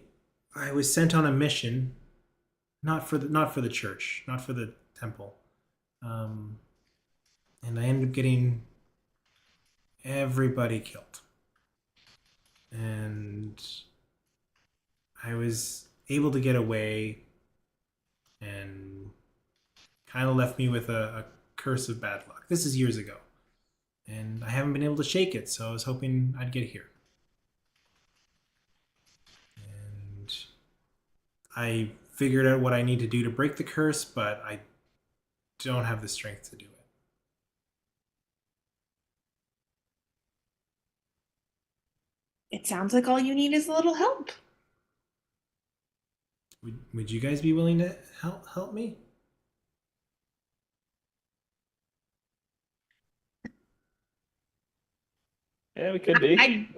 I was sent on a mission, not for the church, not for the temple, um, and I ended up getting everybody killed, and I was able to get away, and kind of left me with a curse of bad luck. This is years ago, and I haven't been able to shake it. So I was hoping I'd get here, and I figured out what I need to do to break the curse, but I don't have the strength to do it. it sounds like all you need is a little help. Would you guys be willing to help me? Yeah, we could be.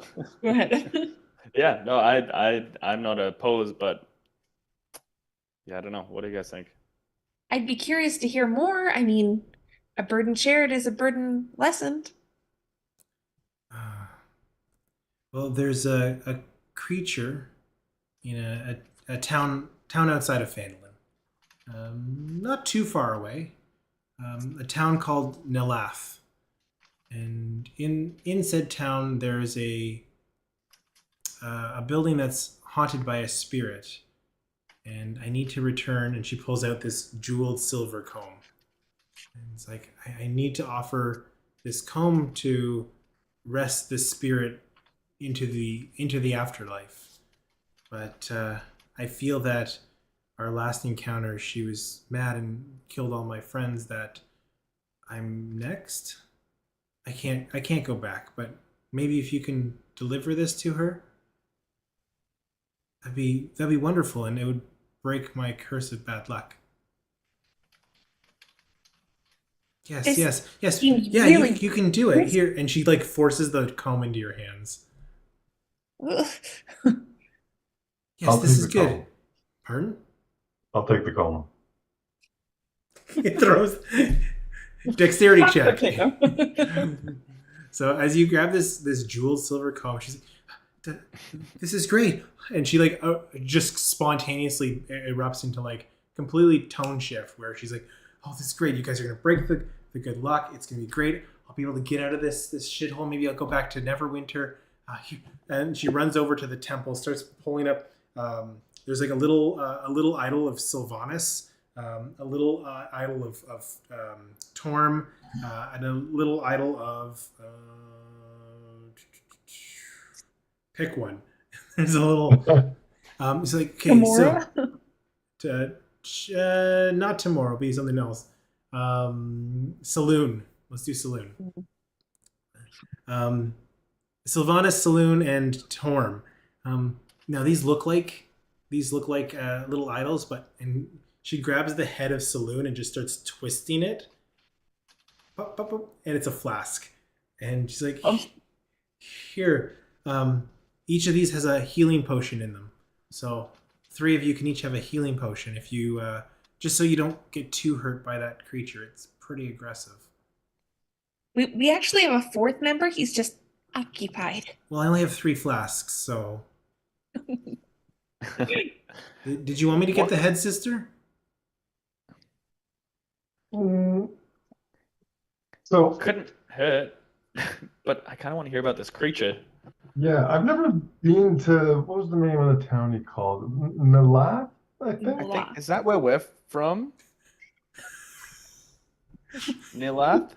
Go ahead. Yeah, no, I'm not opposed, but yeah, I don't know. What do you guys think? I'd be curious to hear more. I mean, a burden shared is a burden lessened. Uh, well, there's a creature in a town outside of Phandelver, not too far away. A town called Nelath, and in said town there's a building that's haunted by a spirit, and I need to return. And she pulls out this jeweled silver comb, and it's like I need to offer this comb to rest the spirit into the afterlife. But I feel that our last encounter, she was mad and killed all my friends. That I'm next. I can't go back. But maybe if you can deliver this to her, that'd be wonderful, and it would break my curse of bad luck. Yes, This yes, yes. seems Yeah, really you can do it here. And she like forces the comb into your hands. Ugh. Yes, I'll this take is the good. comb. Pardon? I'll take the comb. He throws dexterity check. Okay. So as you grab this jeweled silver comb, she's like, "This is great," and she like just spontaneously erupts into like completely tone shift, where she's like, "Oh, this is great! You guys are gonna break the good luck. It's gonna be great. I'll be able to get out of this shithole. Maybe I'll go back to Neverwinter." And she runs over to the temple, starts pulling up. There's like a little idol of Sylvanas, a little idol of Torm, and a little idol of pick one. There's a little. It's like okay, Gamora? not tomorrow, be something else. Saloon. Let's do Saloon. Sylvanas, Saloon, and Torm. Now these look like little idols, and she grabs the head of Saloon and just starts twisting it, and it's a flask. And she's like, "Here, each of these has a healing potion in them. So 3 of you can each have a healing potion. If you just so you don't get too hurt by that creature. It's pretty aggressive." We actually have a fourth member. He's just occupied. Well, I only have 3 flasks, so. Did you want me to get the head sister? So Couldn't hurt, but I kind of want to hear about this creature. yeah, I've never been to what was the name of the town he called? Nalath, I think. I think is that where we're from? Nilath?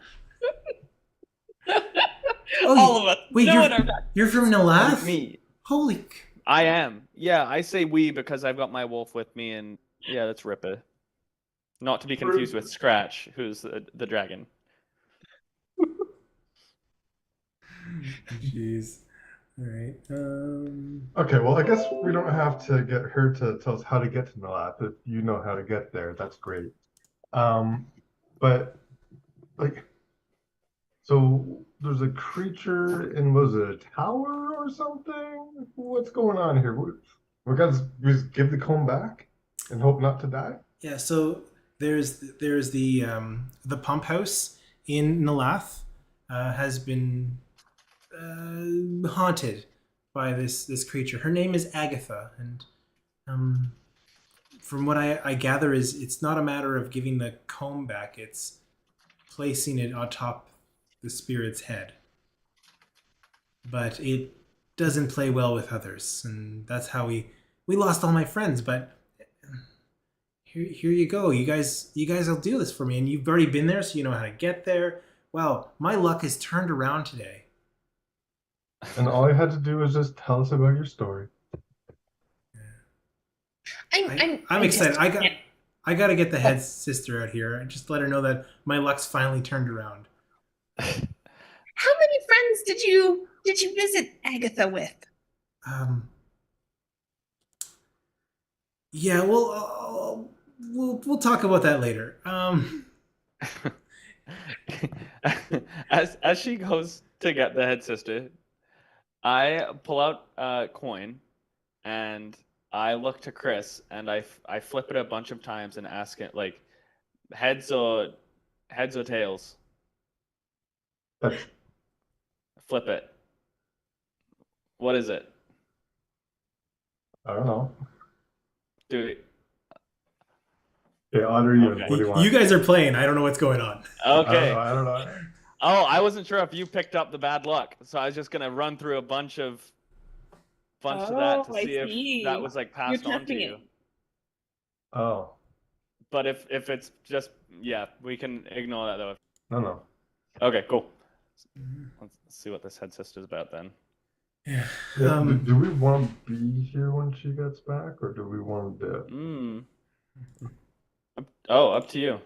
All of us. Wait, No one are you're from Nalath? Me. Holy. I am. Yeah, I say we because I've got my wolf with me, and yeah, that's Ripper. Not to be confused with Scratch, who's the dragon. Jeez. All right. Okay, well, I guess we don't have to get her to tell us how to get to Nalath. If you know how to get there, that's great. But like, so there's a creature in, was it a tower or something? What's going on here? We got to just give the comb back and hope not to die. Yeah. So there's the pump house in Nalath has been haunted by this creature. Her name is Agatha, and from what I gather is it's not a matter of giving the comb back, it's placing it on top the spirit's head. But it doesn't play well with others, and that's how we lost all my friends. But here you go. You guys will do this for me, and you've already been there, so you know how to get there. Wow, my luck has turned around today. And all you had to do was just tell us about your story. I'm excited. I got to get the head sister out here and just let her know that my luck's finally turned around. How many friends did you visit Agatha with? Um, yeah, we'll talk about that later. As she goes to get the head sister, I pull out a coin and I look to Chris and I flip it a bunch of times and ask it like heads or tails. That's, Flip it. What is it? I don't know. Dude. Okay, odd or even. Okay. What do you want? You guys are playing. I don't know what's going on. Okay. I don't know. Oh, I wasn't sure if you picked up the bad luck, so I was just gonna run through a bunch of that to I see if that was like passed You're on to testing you. it. Oh, But if it's just we can ignore that though. no. Okay, cool. Let's see what this head sister's about then. Yeah. Yeah, do we want to be here when she gets back, or do we want to dip? Oh, up to you.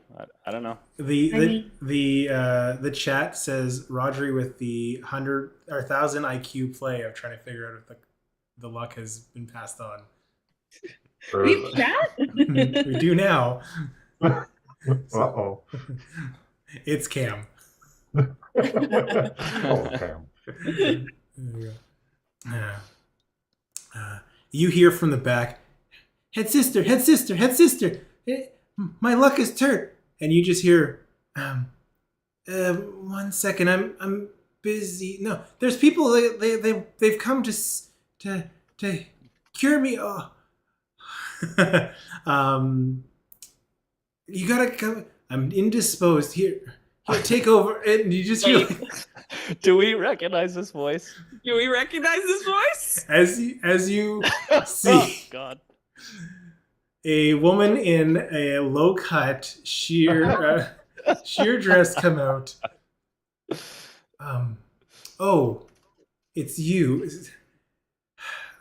I don't know. The chat says Rodri with the 100 or 1,000 IQ play of trying to figure out if the luck has been passed on. We've chat? We do now. Uh-oh. It's Cam. Oh, Cam. You hear from the back, head sister, head sister, head sister. My luck is turned, and you just hear, 1 second, I'm busy. No, there's people. They've come to cure me. Oh, you gotta come. I'm indisposed. Here, take over. And you just feel like, do we recognize this voice? Do we recognize this voice? as you see. Oh, God. A woman in a low-cut sheer dress come out. Oh, it's you.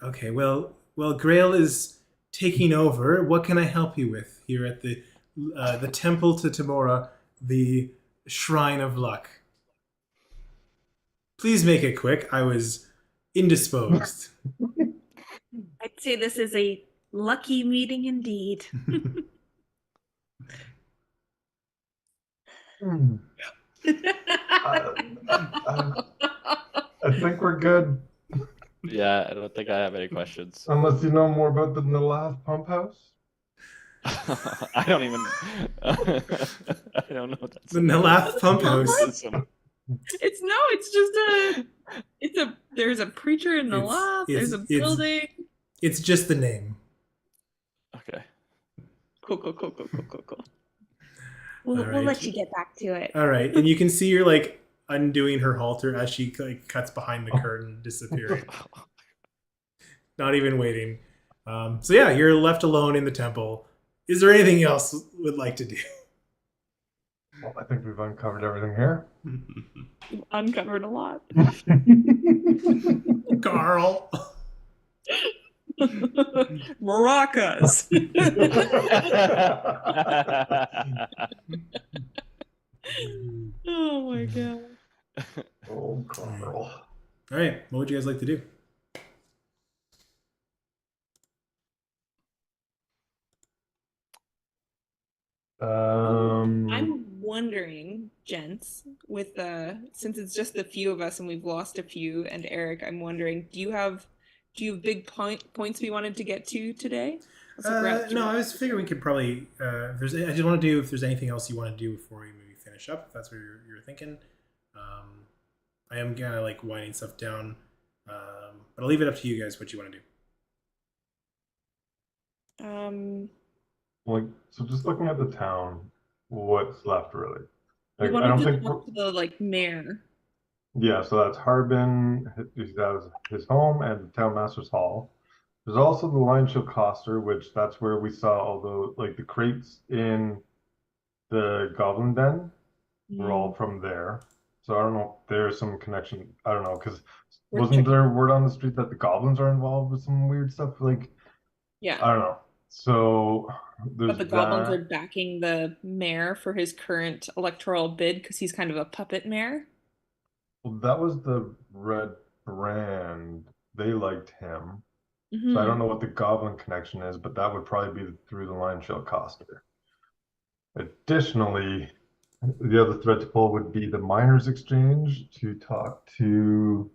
Okay, well, Grail is taking over. What can I help you with here at the Temple to Tamora, the Shrine of Luck? Please make it quick. I was indisposed. I'd say this is a lucky meeting indeed. I think we're good. Yeah, I don't think I have any questions. Unless you know more about the last pump house. I don't even. I don't know what that's. The Nalath Pump House. There's a preacher in the loft. There's a building. It's just the name. Okay. Cool. We'll let you get back to it. All right, and you can see her like undoing her halter as she like cuts behind the curtain, disappearing. Not even waiting. So yeah, you're left alone in the temple. Is there anything else you would like to do? Well, I think we've uncovered everything here. We've uncovered a lot. Karl. Maracas. Oh my god. Oh, Karl. All right, what would you guys like to do? I'm wondering, gents, with since it's just a few of us and we've lost a few, and Eric, I'm wondering, do you have big points we wanted to get to today? No, I was figuring we could probably. I just want to do if there's anything else you want to do before we maybe finish up. If that's what you're thinking. I am kind of like winding stuff down, but I'll leave it up to you guys what you want to do. Like, so just looking at the town, what's left really? Like, we I don't wanted to think talk to the mayor. Yeah, so that's Harbin, that was his home, and the town master's hall. There's also the Lion Show Coster, which that's where we saw all the crates in the Goblin Den were all from there. So I don't know if there's some connection. I don't know, because wasn't there word on the street that the goblins are involved with some weird stuff? Like, Yeah. I don't know. So there's But the goblins are backing the mayor for his current electoral bid because he's kind of a puppet mayor. Well, that was the red brand. they liked him. So I Mhm. don't know what the goblin connection is, but that would probably be through the Lion Shell Coster. Additionally, the other thread to pull would be the Miners Exchange to talk to,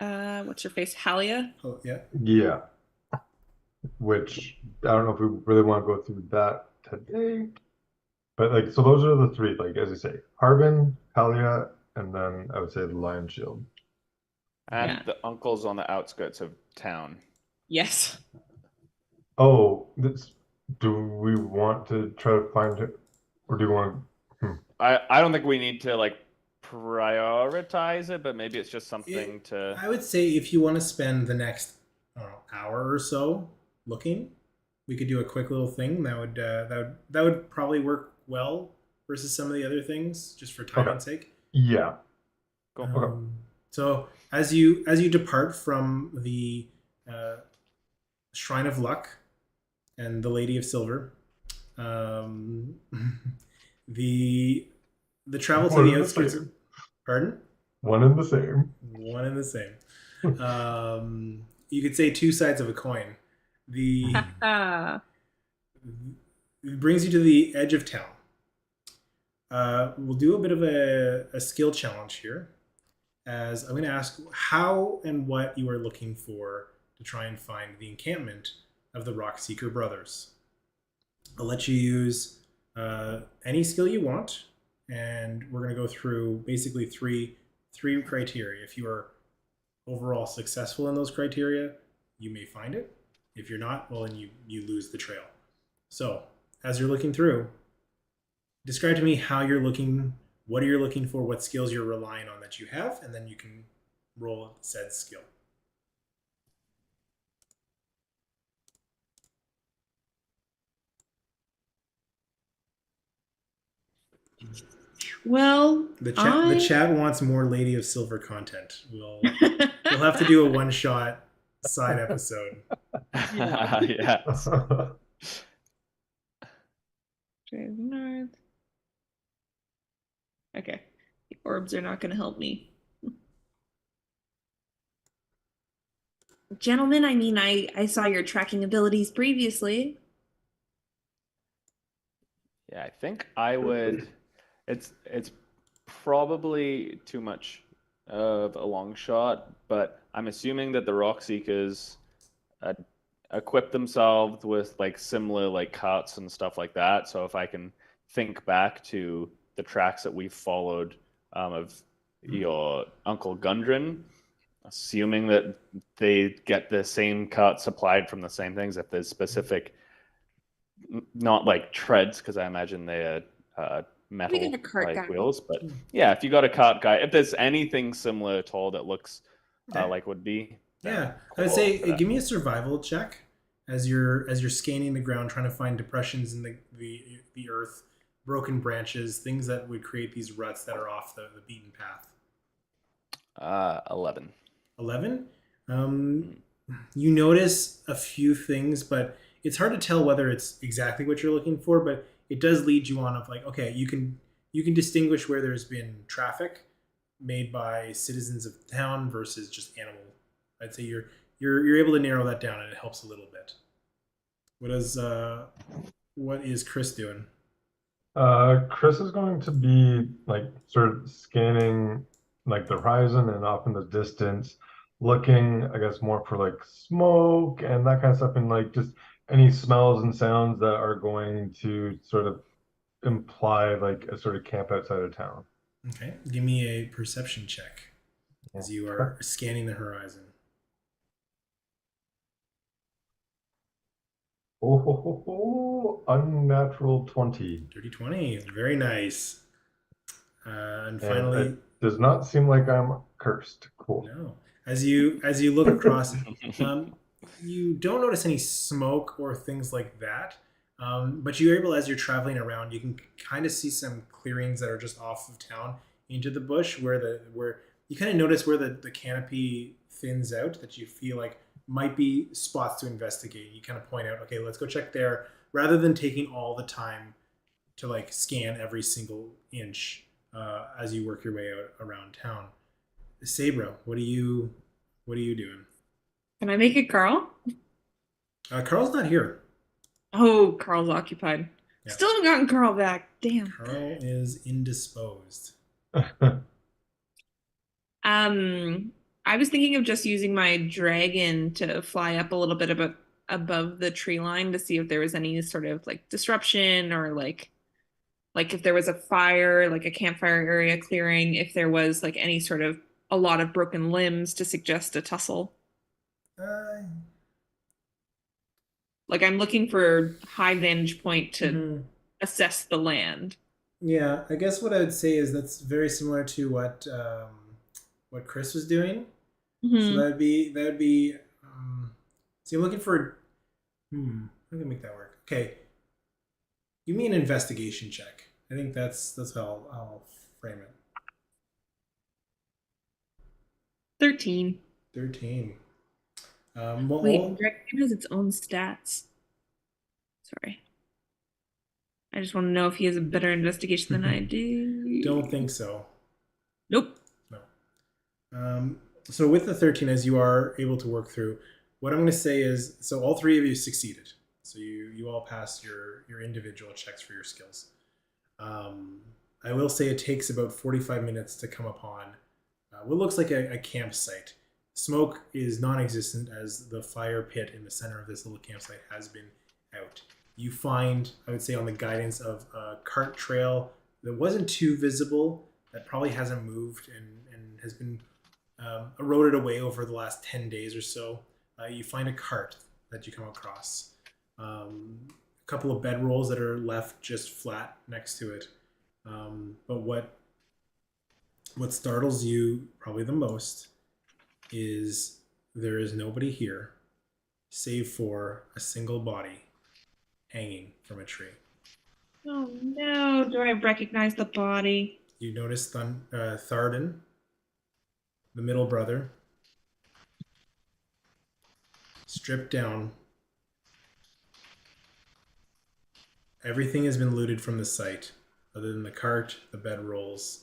What's her face? Halia? Oh, yeah. yeah, which I don't know if we really want to go through that today. But like, so those are the three, like as you say, Harbin, Halia, and then I would say the Lion Shield. And Yeah. the uncle's on the outskirts of town. Yes. Oh, do we want to try to find it, or do you want? I don't think we need to like prioritize it, but maybe it's just something to. I would say if you want to spend the next, I don't know, hour or so looking, we could do a quick little thing that would probably work well versus some of the other things, just for timing's sake. Yeah. Go. Okay. So as you depart from the Shrine of Luck and the Lady of Silver, um, the travel to One the and the outskirts. same. Pardon? One and the same. One and the same. You could say two sides of a coin. The it brings you to the edge of town. We'll do a bit of a skill challenge here, as I'm going to ask how and what you are looking for to try and find the encampment of the Rockseeker brothers. I'll let you use any skill you want, and we're going to go through basically three criteria. If you are overall successful in those criteria, you may find it. If you're not, well, then you lose the trail. So, as you're looking through, describe to me how you're looking, what are you looking for, what skills you're relying on that you have, and then you can roll said skill. Well, The chat wants more Lady of Silver content. We'll have to do a one shot side episode. Yes. North. Okay. The orbs are not going to help me. Gentlemen, I mean, I saw your tracking abilities previously. Yeah, I think I would. It's probably too much of a long shot, but I'm assuming that the Rock Seekers uh, equip themselves with like similar like carts and stuff like that. So if I can think back to the tracks that we followed of your Uncle Gundren, assuming that they get the same cart supplied from the same things, if there's specific, not like treads, because I imagine they are We metal got a cart like guy. wheels, but yeah, if you got a cart guy, if there's anything similar at all that looks Okay. like would be, Yeah, cool I would say for that. give me a survival check as you're scanning the ground, trying to find depressions in the earth, broken branches, things that would create these ruts that are off the beaten path. 11. 11. You notice a few things, but it's hard to tell whether it's exactly what you're looking for. But it does lead you on of like, okay, you can distinguish where there's been traffic made by citizens of the town versus just animal. I'd say you're able to narrow that down, and it helps a little bit. What is Chris doing? Chris is going to be like sort of scanning like the horizon and off in the distance, looking, I guess, more for like smoke and that kind of stuff, and like just any smells and sounds that are going to sort of imply like a sort of camp outside of town. Okay, give me a perception check as you are scanning the horizon. Oh, unnatural 20. Dirty 20, very nice. And And finally, it does not seem like I'm cursed. Cool. no. As you look across, you don't notice any smoke or things like that. But you're able, as you're traveling around, you can kind of see some clearings that are just off of town into the bush, where you kind of notice where the canopy thins out, that you feel like might be spots to investigate. You kind of point out, okay, let's go check there, rather than taking all the time to like scan every single inch as you work your way out around town. Sabra, what are you doing? Can I make it Carl? Carl's not here. Oh, Carl's occupied. Yeah. Still haven't gotten Carl back. Damn. Carl is indisposed. I was thinking of just using my dragon to fly up a little bit above the tree line to see if there was any sort of like disruption or like if there was a fire, like a campfire area clearing, if there was like any sort of a lot of broken limbs to suggest a tussle. Uh, Like I'm looking for high vantage point to mhm. assess the land. Yeah, I guess what I would say is that's very similar to what Chris was doing. So Hmm. that would be. See, I'm looking for. How can I make that work? Okay, give me an investigation check. I think that's how I'll frame it. 13. 13. Well, Wait, dragon has its own stats. Sorry. I just want to know if he has a better investigation than I do. don't think so. Nope. No. So with the 13, as you are able to work through, what I'm going to say is, so all three of you succeeded. So you all passed your individual checks for your skills. I will say it takes about 45 minutes to come upon what looks like a campsite. Smoke is non-existent as the fire pit in the center of this little campsite has been out. You find, I would say, on the guidance of a cart trail that wasn't too visible, that probably hasn't moved and has been eroded away over the last 10 days or so. You find a cart that you come across. A couple of bedrolls that are left just flat next to it. But what startles you probably the most is there is nobody here save for a single body hanging from a tree. Oh no, do I recognize the body? You notice Tharden, the middle brother, stripped down. Everything has been looted from the site, other than the cart, the bedrolls,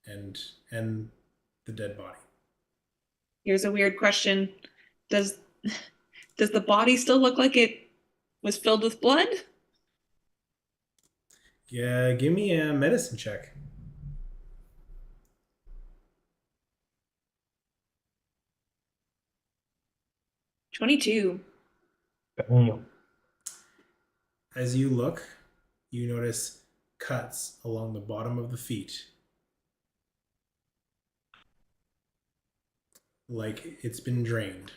and the dead body. Here's a weird question. Does does the body still look like it was filled with blood? Yeah, give me a medicine check. 22. Damn. As you look, you notice cuts along the bottom of the feet. Like it's been drained.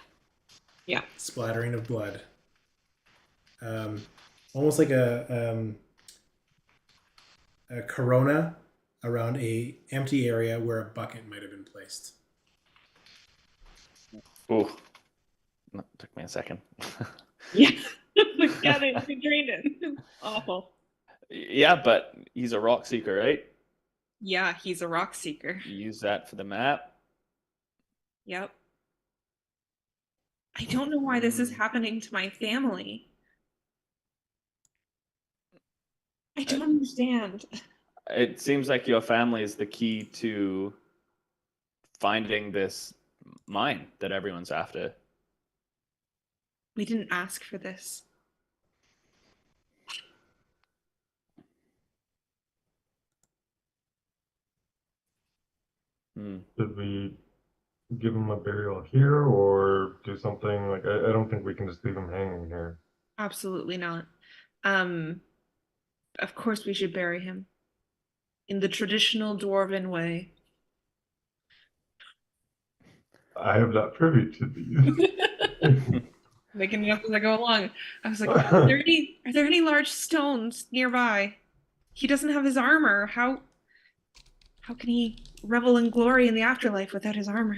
Yeah. Splattering of blood. Almost like a corona around a empty area where a bucket might have been placed. Ooh, that took me a second. Yeah. Got it. You drained it. Awful. Yeah, but he's a rock seeker, right? Yeah, he's a rock seeker. You use that for the map. Yep. I don't know why this is happening to my family. I don't understand. It seems like your family is the key to finding this mine that everyone's after. We didn't ask for this. Did we give him a burial here or do something like I don't think we can just leave him hanging here. Absolutely not. Of course we should bury him in the traditional dwarven way. I have not privy to these. Making it up as I go along. I was like, are there any large stones nearby? He doesn't have his armor. How can he revel in glory in the afterlife without his armor?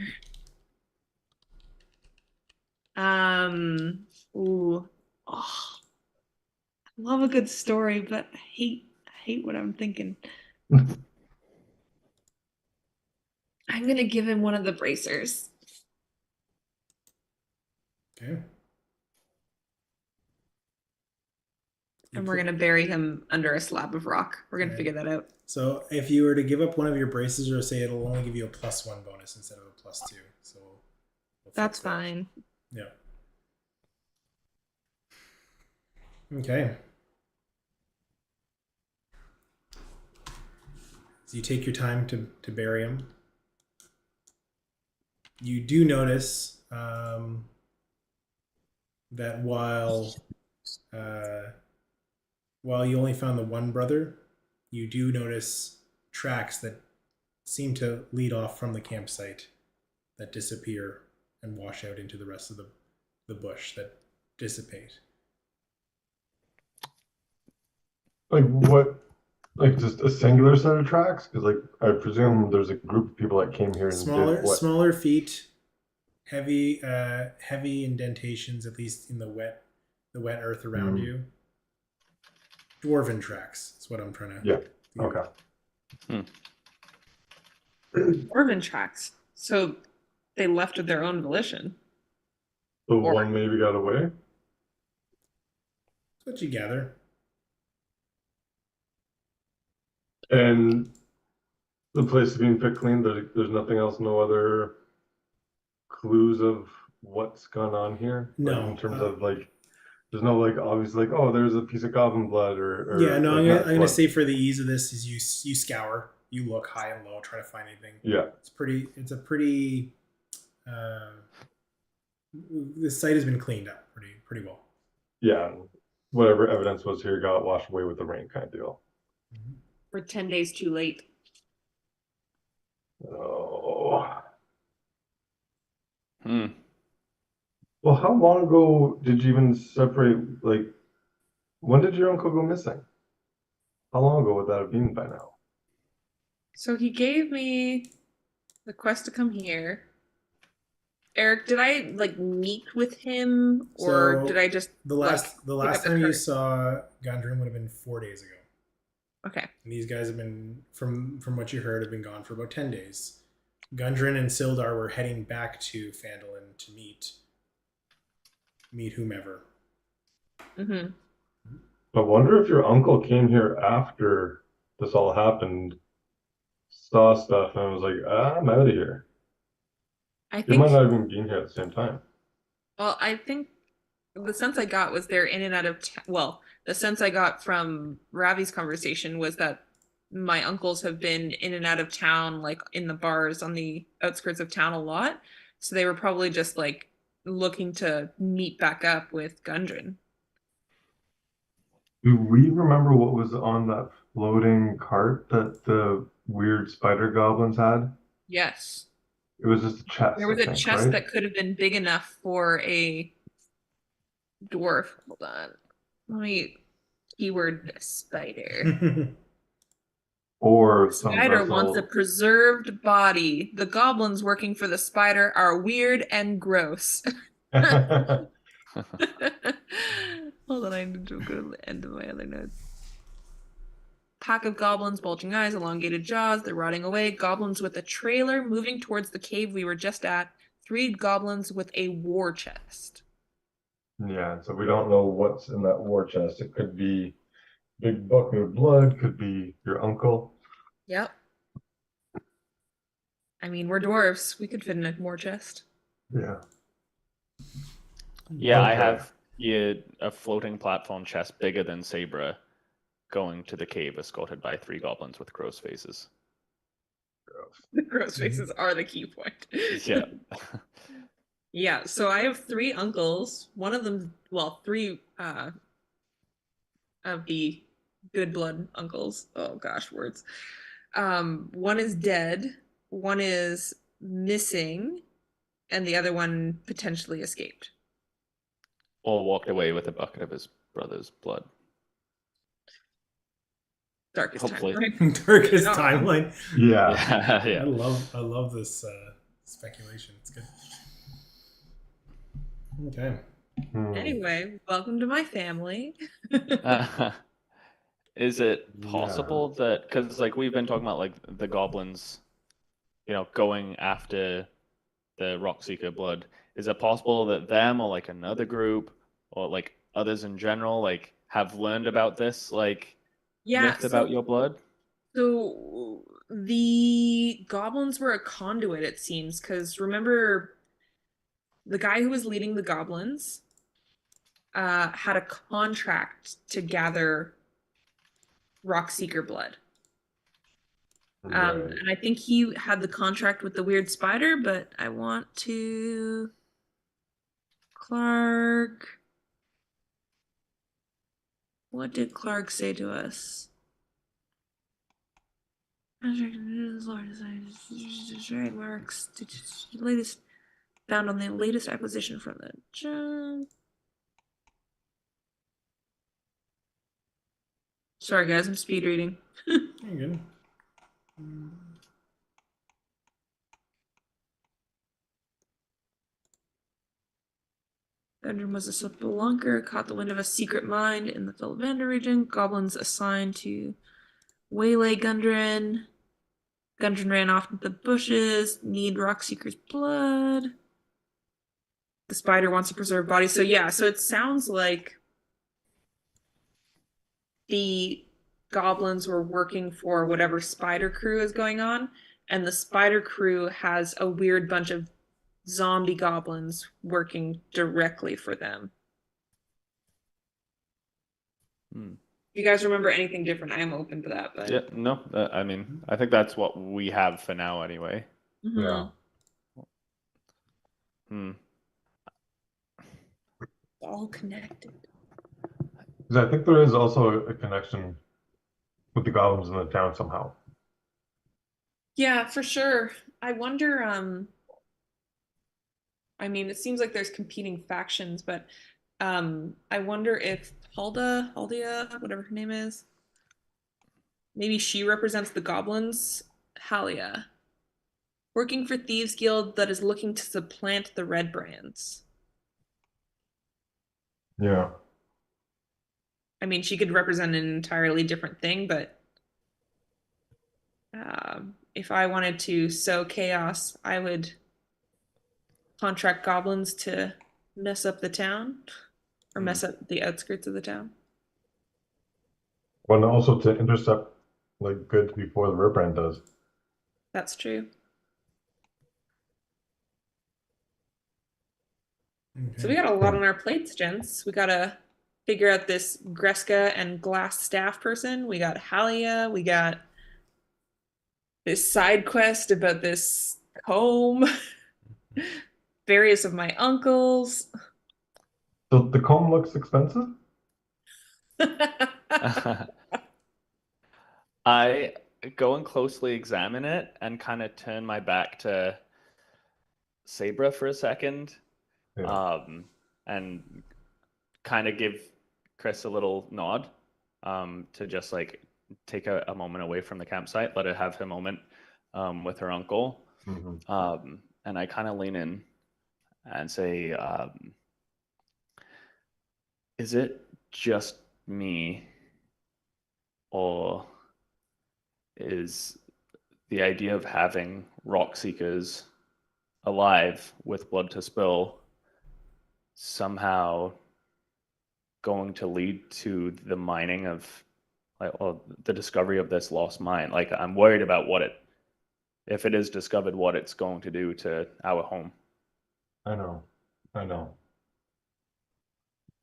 Ooh. Oh, I love a good story, but I hate what I'm thinking. I'm gonna give him one of the bracers. Okay. And we're gonna bury him under a slab of rock. We're gonna Right. figure that out. So if you were to give up one of your braces, or say it'll only give you a +1 bonus instead of a +2. So We'll That's fix that. fine. Yeah. Okay. So you take your time to bury him. You do notice that uh, while you only found the one brother, you do notice tracks that seem to lead off from the campsite that disappear and wash out into the rest of the bush that dissipate. Like what? Like just a singular set of tracks? Because like I presume there's a group of people that came here and did what? Smaller feet, heavy indentations, at least in the wet earth around you. Dwarven tracks is what I'm trying to. Yeah. Okay. Dwarven tracks. So they left of their own volition. So Or- one maybe got away. That's what you gather. And the place is being picked clean. There's nothing else, no other clues of what's gone on here. No, Like in terms of like, there's no like obvious like, oh, there's a piece of goblin blood or Yeah, no, like I'm gonna blood. say for the ease of this is you scour, you look high and low, try to find anything. Yeah. It's a pretty the site has been cleaned up pretty well. Yeah. Whatever evidence was here got washed away with the rain kind of deal. We're 10 days too late. Oh. Hmm. Well, how long ago did you even separate? Like, when did your uncle go missing? How long ago would that have been by now? So he gave me the quest to come here. Eric, did I like meet with him or So, did I just The last pick up the time you cart? saw Gundren would have been 4 days ago. Okay. And these guys have been from what you heard have been gone for about 10 days. Gundren and Sildar were heading back to Phandelver to meet whomever. Mm-hmm. I wonder if your uncle came here after this all happened, saw stuff, and was like, I'm out of here. I He think might not even been here at the same time. well, I think the sense I got was they're in and out of well, the sense I got from Ravi's conversation was that my uncles have been in and out of town, like in the bars on the outskirts of town a lot. So they were probably just like looking to meet back up with Gundren. Do we remember what was on that floating cart that the weird spider goblins had? Yes. It was just a chest, There was I a think, chest right? that could have been big enough for a dwarf. Hold on. Let me keyword spider. Or some Spider wants a vessel. preserved body. The goblins working for the spider are weird and gross. Hold on, I need to go to the end of my other notes. Pack of goblins, bulging eyes, elongated jaws, they're rotting away. Goblins with a trailer moving towards the cave we were just at. 3 goblins with a war chest. Yeah, so we don't know what's in that war chest. It could be big bucket of blood, could be your uncle. Yep. I mean, we're dwarves. We could fit in a war chest. Yeah. Yeah, I Okay. have a floating platform chest bigger than Sabra going to the cave, escorted by 3 goblins with crow's faces. The gross faces are the key point. Yeah. Yeah, so I have 3 uncles. One of them, well, 3 of the good blood uncles. Oh gosh, words. One is dead, one is missing, and the other one potentially escaped. Or walked away with a bucket of his brother's blood. Darkest Hopefully. timeline. Darkest Yeah. timeline. Yeah. Yeah. I love this speculation. It's good. Okay. Hmm. Anyway, welcome to my family. Is it Yeah. possible that, because like we've been talking about like the goblins, going after the Rockseeker blood, is it possible that them or like another group or like others in general like have learned about this like myth about your blood? So the goblins were a conduit, it seems, because remember the guy who was leading the goblins had a contract to gather Rockseeker blood. Right. And I think he had the contract with the weird spider, but I want to Clark. What did Clark say to us? Marks latest found on the latest acquisition from the junk. Sorry guys, I'm speed reading. You're good. Gundren was a spelunker, caught the wind of a secret mine in the Phandelver region. Goblins assigned to waylay Gundren. Gundren ran off into the bushes. Need Rockseeker's blood. The spider wants to preserve bodies. So yeah, so it sounds like the goblins were working for whatever spider crew is going on, and the spider crew has a weird bunch of zombie goblins working directly for them. Hmm. If you guys remember anything different, I am open to that. But Yeah, no, I mean, I think that's what we have for now anyway. Mhm. Yeah. Hmm. It's all connected. Because I think there is also a connection with the goblins in the town somehow. Yeah, for sure. I wonder, I mean, it seems like there's competing factions, but I wonder if Haldia, whatever her name is, maybe she represents the goblins. Halia. Working for Thieves Guild that is looking to supplant the Red Brands. Yeah. I mean, she could represent an entirely different thing, but if I wanted to sow chaos, I would contract goblins to mess up the town or mess up the outskirts of the town. But also to intercept like goods before the Ripbrand does. That's true. So we got a lot on our plates, gents. We gotta figure out this Greska and Glass staff person. We got Halia. We got this side quest about this comb. Various of my uncles. So the comb looks expensive? I go and closely examine it and kind of turn my back to Sabra for a second, Yeah. and kind of give Chris a little nod, to just like take a moment away from the campsite, let her have her moment with her uncle. Mhm. And I kind of lean in and say, is it just me, or is the idea of having rock seekers alive with blood to spill somehow going to lead to the mining of, like, or the discovery of this lost mine? Like, I'm worried about if it is discovered, what it's going to do to our home. I know. I know.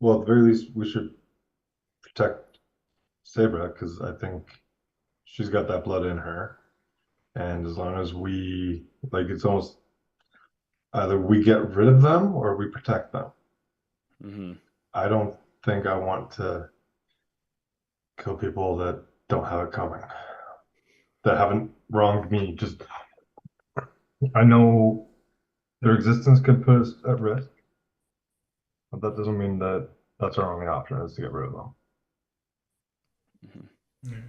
Well, at the very least, we should protect Sabra because I think she's got that blood in her. And as long as we, like, it's almost either we get rid of them or we protect them. Mm-hmm. I don't think I want to kill people that don't have it coming, that haven't wronged me. Just, I know their existence could put us at risk, but that doesn't mean that that's our only option is to get rid of them. Mm-hmm.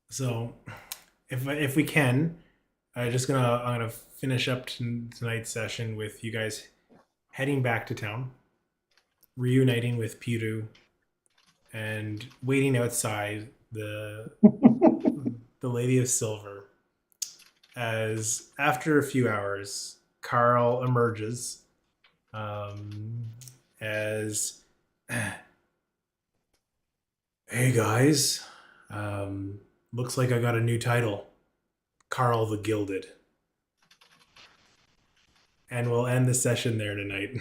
So, if we can, I'm gonna finish up tonight's session with you guys heading back to town, reuniting with Piru, and waiting outside the Lady of Silver. As after a few hours, Karl emerges as, hey guys, looks like I got a new title, Karl the Gilded. And we'll end the session there tonight.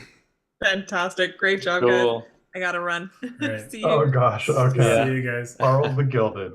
Fantastic. Great job, guys. Cool. I gotta run. Right. See you. Oh gosh, okay. Yeah. See you guys. Karl the Gilded.